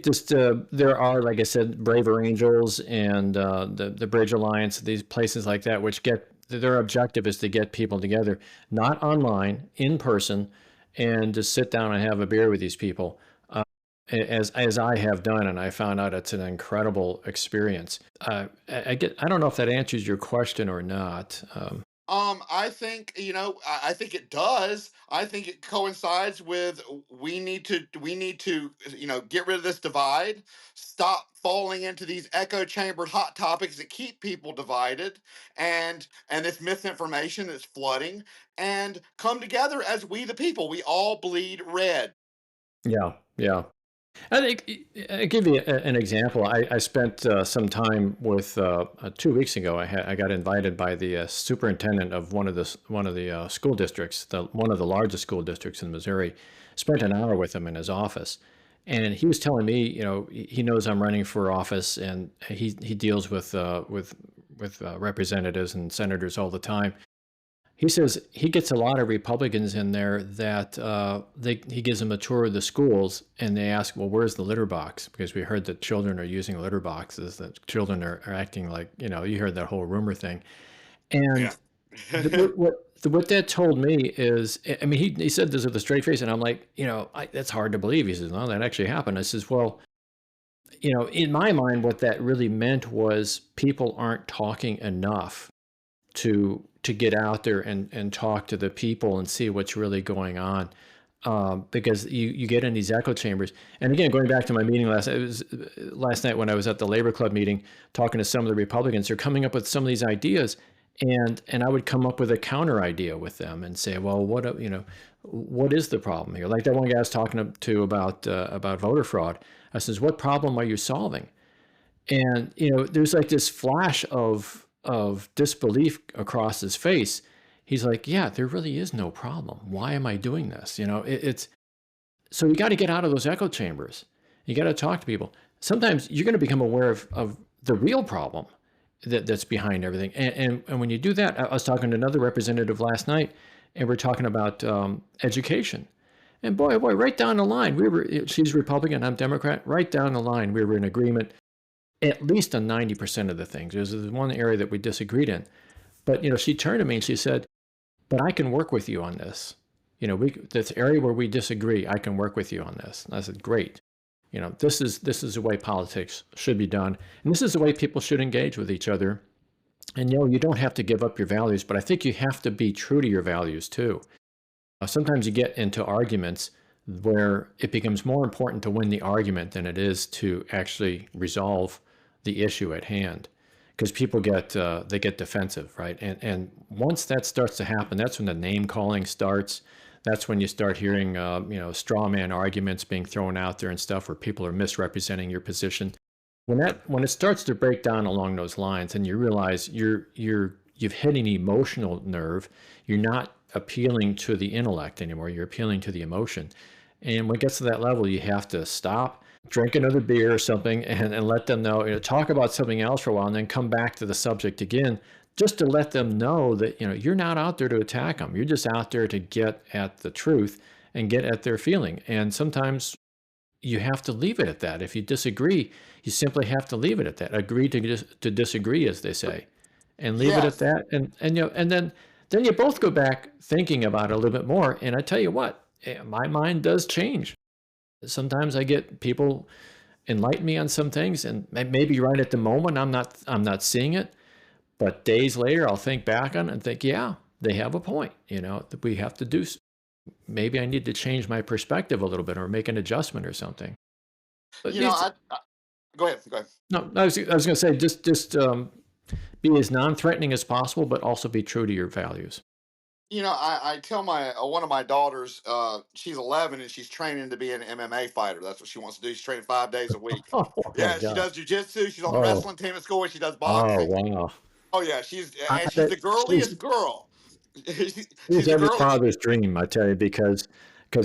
just there are, like I said, Braver Angels and the Bridge Alliance, these places like that, which get their objective is to get people together, not online, in person, and to sit down and have a beer with these people, as I have done, and I found out it's an incredible experience. I don't know if that answers your question or not. I think I think it does. I think it coincides with we need to get rid of this divide, stop falling into these echo chambered hot topics that keep people divided, and this misinformation that's flooding, and come together as we the people. We all bleed red. Yeah, yeah. I think I give you an example. I spent some time with 2 weeks ago. I got invited by the superintendent of one of the school districts, one of the largest school districts in Missouri. Spent an hour with him in his office, and he was telling me, he knows I'm running for office, and he deals with representatives and senators all the time. He says he gets a lot of Republicans in there that he gives them a tour of the schools, and they ask, well, where's the litter box? Because we heard that children are using litter boxes, that children are acting like, you heard that whole rumor thing. Yeah. And what that told me is, I mean, he said this with a straight face, and I'm like, that's hard to believe. He says, no, that actually happened. I says, well, in my mind, what that really meant was people aren't talking enough to get out there and talk to the people and see what's really going on, because you get in these echo chambers. And again, going back to my meeting last night when I was at the Labor Club meeting, talking to some of the Republicans, they're coming up with some of these ideas, and I would come up with a counter idea with them and say, well, what is the problem here? Like that one guy I was talking to about voter fraud. I says, what problem are you solving? And there's like this flash of disbelief across his face. He's like, yeah, there really is no problem. Why am I doing this? It's so you got to get out of those echo chambers. You got to talk to people. Sometimes you're going to become aware of the real problem that's behind everything. And when you do that, I was talking to another representative last night, and we're talking about education. And boy, right down the line, she's Republican, I'm Democrat. Right down the line, we were in agreement at least on 90% of the things. There's one area that we disagreed in. But, she turned to me and she said, but I can work with you on this. This area where we disagree, I can work with you on this. And I said, great. this is the way politics should be done, and this is the way people should engage with each other. And you don't have to give up your values, but I think you have to be true to your values too. Sometimes you get into arguments where it becomes more important to win the argument than it is to actually resolve the issue at hand, because people get defensive, right? And once that starts to happen, that's when the name calling starts. That's when you start hearing straw man arguments being thrown out there and stuff where people are misrepresenting your position. When it starts to break down along those lines, and you realize you've hit an emotional nerve, you're not appealing to the intellect anymore, you're appealing to the emotion. And when it gets to that level, you have to stop, drink another beer or something, and let them know, talk about something else for a while, and then come back to the subject again, just to let them know that you're not out there to attack them. You're just out there to get at the truth and get at their feeling. And sometimes you have to leave it at that. If you disagree, you simply have to leave it at that. Agree to disagree, as they say, and leave it at Yes. that. And then you both go back thinking about it a little bit more. And I tell you what, my mind does change. Sometimes I get people enlighten me on some things, and maybe right at the moment I'm not seeing it, but days later I'll think back on it and think, yeah, they have a point. That we have to do. Maybe I need to change my perspective a little bit or make an adjustment or something. But You know, these, I go ahead. Go ahead. no, I was going to say, just be as non-threatening as possible, but also be true to your values. I tell my one of my daughters, she's 11 and she's training to be an MMA fighter. That's what she wants to do. She's training 5 days a week. Oh my Yeah, she God. does jujitsu. She's on the Oh, wrestling team at school, and she does oh, boxing. wow. Oh yeah, she's the She's girliest girl. It's She's the every girl. father's dream, I tell you, because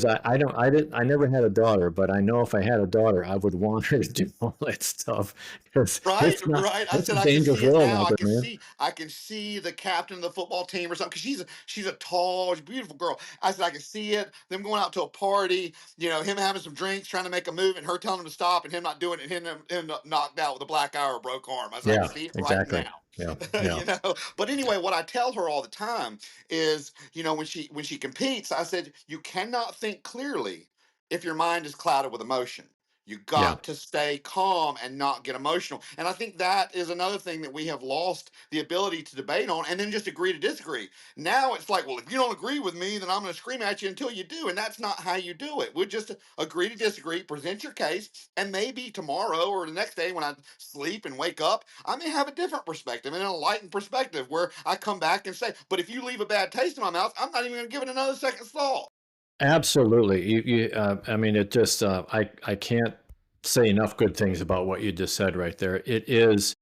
I never had a daughter, but I know if I had a daughter, I would want her to do all that stuff, because Right, right. I it's said a I can dangerous see it world now. out there, man. I can see the captain of the football team or something. Because she's a tall, beautiful girl. I said I can see it. Them going out to a party, him having some drinks, trying to make a move, and her telling him to stop, and him not doing it, and him knocked out with a black eye or a broke arm. I said I can Yeah, see it right exactly. now. Yeah, yeah, But anyway, what I tell her all the time is, when she competes, I said you cannot think clearly if your mind is clouded with emotion. You yeah. got to stay calm and not get emotional. And I think that is another thing that we have lost the ability to debate on and then just agree to disagree. Now it's like, well, if you don't agree with me, then I'm going to scream at you until you do. And that's not how you do it. We just agree to disagree, present your case, and maybe tomorrow or the next day when I sleep and wake up, I may have a different perspective, an enlightened perspective where I come back and say, but if you leave a bad taste in my mouth, I'm not even going to give it another second thought. Absolutely. I mean, it just, I can't say enough good things about what you just said right there. It is,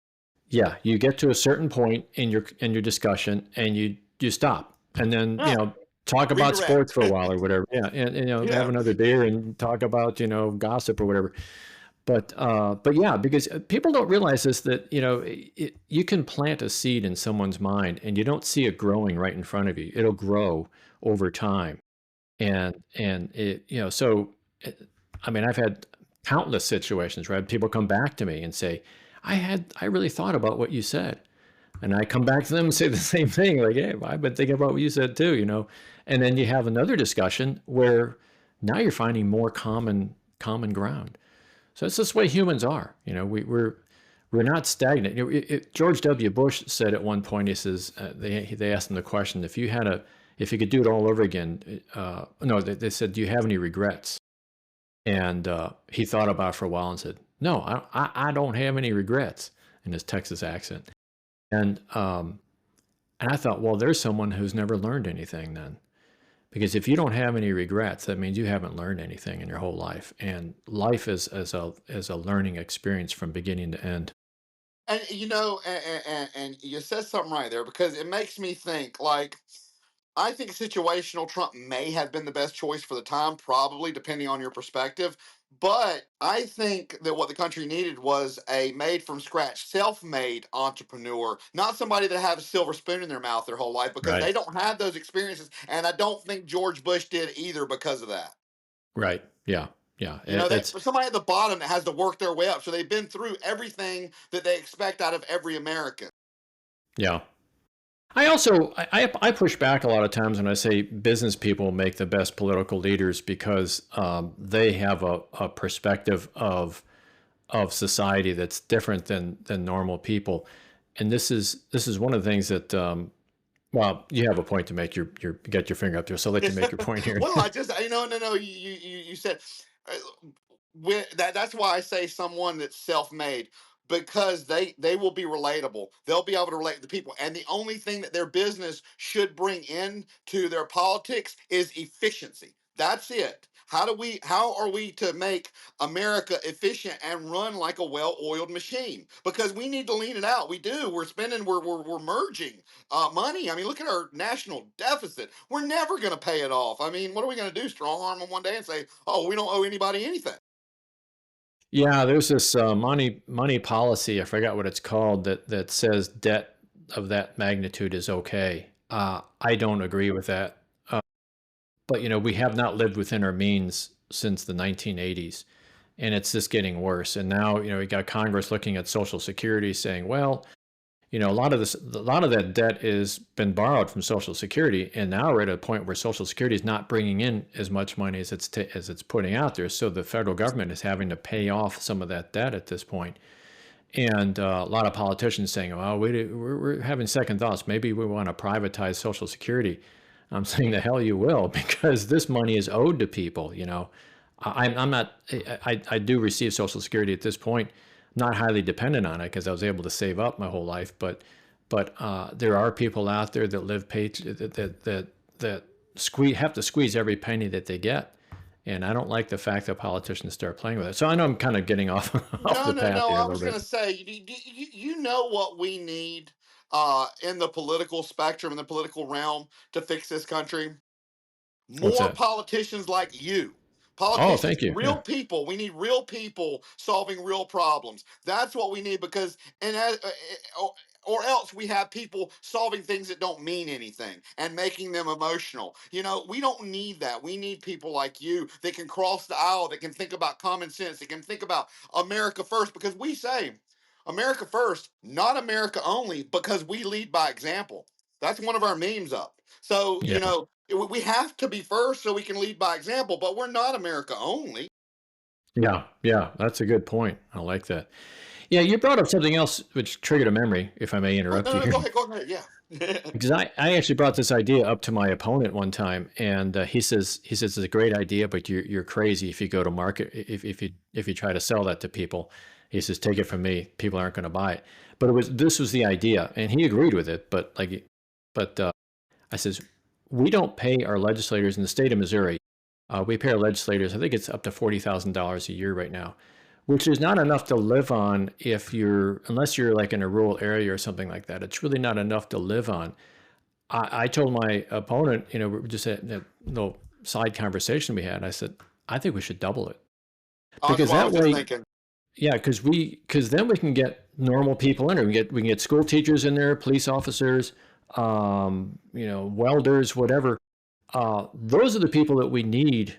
yeah, you get to a certain point in your discussion, and you stop, and then Yeah. talk about Redirect. sports for a while or whatever. Yeah, and have Yeah. another beer and talk about gossip or whatever. But yeah, because people don't realize this, that you can plant a seed in someone's mind, and you don't see it growing right in front of you. It'll grow over time, and it so I mean, I've had countless situations where people come back to me and say, I really thought about what you said. And I come back to them and say the same thing, like, hey, I've been thinking about what you said too. And then you have another discussion where now you're finding more common ground. So that's just the way humans are. We're not stagnant. George W. Bush said at one point, he says, they asked him the question, if you could do it all over again, no, they said, do you have any regrets? And he thought about it for a while and said, no, I don't have any regrets, in his Texas accent. And I thought, well, there's someone who's never learned anything then. Because if you don't have any regrets, that means you haven't learned anything in your whole life. And life is as a learning experience from beginning to end. And you said something right there because it makes me think like I think situational Trump may have been the best choice for the time, probably depending on your perspective. But I think that what the country needed was a made from scratch, self made entrepreneur, not somebody that had a silver spoon in their mouth their whole life because Right. they don't have those experiences. And I don't think George Bush did either because of that. Right. Yeah. Yeah. For somebody at the bottom that has to work their way up. So they've been through everything that they expect out of every American. Yeah. I push back a lot of times when I say business people make the best political leaders because they have a perspective of society that's different than normal people, and this is one of the things that well, you have a point to make. You get your finger up there, so I'll let you make your point here. Well, I just, no, you said uh, that's why I say someone that's self-made, because they will be relatable. They'll be able to relate to people, and the only thing that their business should bring in to their politics is efficiency. That's it. How are we to make America efficient and run like a well-oiled machine? Because we need to lean it out. We do. We're spending. We're merging money. I mean, look at our national deficit. We're never going to pay it off. I mean, what are we going to do? Strong arm them one day and say, "Oh, we don't owe anybody anything." Yeah, there's this money policy. I forgot what it's called that says debt of that magnitude is okay. I don't agree with that. But we have not lived within our means since the 1980s, and it's just getting worse. And now we got Congress looking at Social Security, saying, well, a lot of that debt has been borrowed from Social Security, and now we're at a point where Social Security is not bringing in as much money as it's putting out there. So the federal government is having to pay off some of that debt at this point. And a lot of politicians saying, "Well, we're having second thoughts. Maybe we want to privatize Social Security." I'm saying, the hell you will, because this money is owed to people. I'm not. I do receive Social Security at this point. Not highly dependent on it because I was able to save up my whole life, but there are people out there that live that have to squeeze every penny that they get, and I don't like the fact that politicians start playing with it. So I know I'm kind of getting off off No, the no, path no. here a I little was going bit. to say, you know what we need in the political spectrum, in the political realm, to fix this country? What's More that? politicians like you. Oh, Politicians, thank you. real Yeah, people. We need real people solving real problems. That's what we need, because, and or else we have people solving things that don't mean anything and making them emotional. We don't need that. We need people like you that can cross the aisle, that can think about common sense, that can think about America first, because we say America first, not America only, because we lead by example. That's one of our memes up. So, yeah, we have to be first so we can lead by example, but we're not America only. yeah, yeah. That's a good point. I like that. Yeah, you brought up something else which triggered a memory, if I may Oh, interrupt no, you no, here. go ahead. Yeah. Because I actually brought this idea up to my opponent one time, and he says it's a great idea, but you're crazy if you go to market if you try to sell that to people. He says, take it from me, people aren't going to buy it. But this was the idea, and he agreed with it. But I says, we don't pay our legislators in the state of Missouri. We pay our legislators, I think it's up to $40,000 a year right now, which is not enough to live on unless you're like in a rural area or something like that. It's really not enough to live on. I told my opponent, we just had a little side conversation we had. I said, I think we should double it, That's because what I that was just way, thinking. yeah, because then we can get normal people in there. We can get school teachers in there, police officers, welders, whatever. Those are the people that we need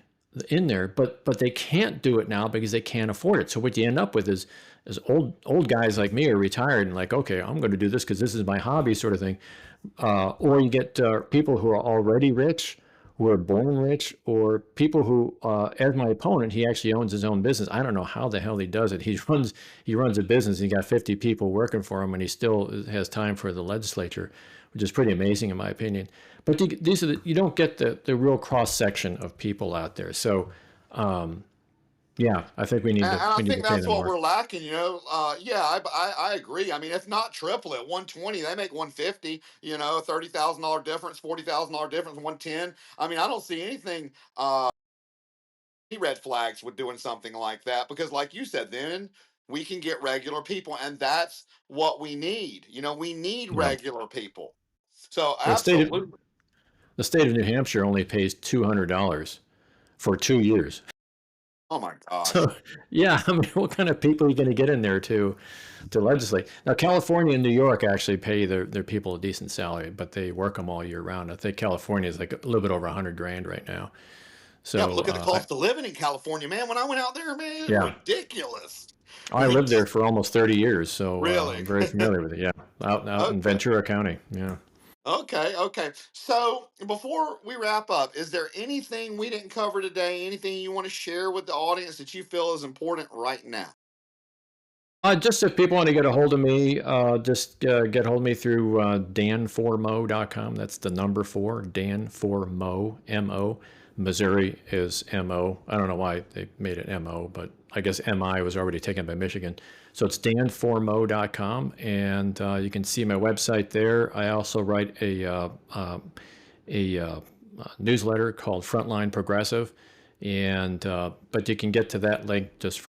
in there, but they can't do it now because they can't afford it. So what you end up with is old guys like me are retired and like, okay, I'm going to do this because this is my hobby, sort of thing. Or you get people who are already rich, who are born rich, or people who, as my opponent, he actually owns his own business. I don't know how the hell he does it. He runs a business. He got 50 people working for him, and he still has time for the legislature, which is pretty amazing in my opinion. But you don't get the real cross section of people out there. So, yeah, I think we need And to I we need to think pay that's them what more. we're lacking. Yeah, I agree. I mean, if not triple it, 120, they make 150. $30,000 difference, $40,000 difference, 110. I mean, I don't see anything. Any red flags with doing something like that, because like you said, then we can get regular people, and that's what we need. We need Yeah, regular people. So the state of absolutely. the state of New Hampshire only pays $200 for 2 years. Oh my gosh. So, yeah, I mean, what kind of people are you going to get in there to legislate? Now, California and New York actually pay their people a decent salary, but they work them all year round. I think California is like a little bit over 100 grand right now. Yeah, but So, look at the cost of living in California, man. When I went out there, man, it was yeah, ridiculous. I lived there for almost 30 years, so Really. I'm very familiar with it. Yeah, out in Okay. Ventura County. Yeah. Okay, okay. So before we wrap up, is there anything we didn't cover today? Anything you want to share with the audience that you feel is important right now? Just if people want to get a hold of me, just get hold of me through dan4mo.com. That's the number four, Dan4Mo, M-O. Missouri is M-O. I don't know why they made it M-O, but I guess M-I was already taken by Michigan. So it's dan4mo.com, and you can see my website there. I also write a newsletter called Frontline Progressive, and but you can get to that link just.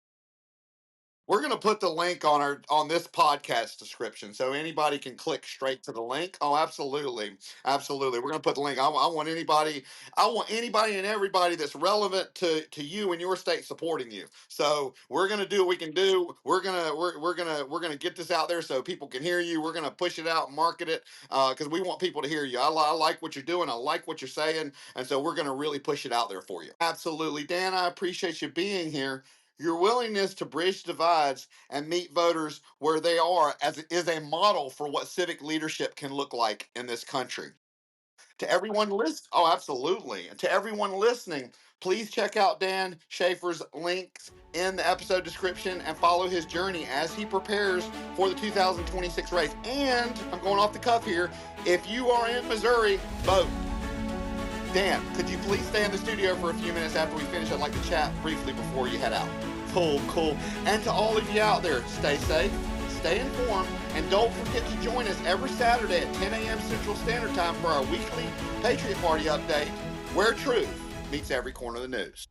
We're going to put the link on our on this podcast description so anybody can click straight to the link. Oh, absolutely. Absolutely. We're going to put the link. I want anybody and everybody that's relevant to you and your state supporting you. So, we're going to do what we can do. We're going to get this out there so people can hear you. We're going to push it out, market it cuz we want people to hear you. I like what you're doing. I like what you're saying, and so we're going to really push it out there for you. Absolutely. Dan, I appreciate you being here. Your willingness to bridge divides and meet voters where they are as is a model for what civic leadership can look like in this country. To everyone listening, oh, absolutely. And to everyone listening, please check out Dan Schaeffer's links in the episode description and follow his journey as he prepares for the 2026 race. And I'm going off the cuff here. If you are in Missouri, vote. Dan, could you please stay in the studio for a few minutes after we finish? I'd like to chat briefly before you head out. Cool, cool. And to all of you out there, stay safe, stay informed, and don't forget to join us every Saturday at 10 a.m. Central Standard Time for our weekly Patriot Party update, where truth meets every corner of the news.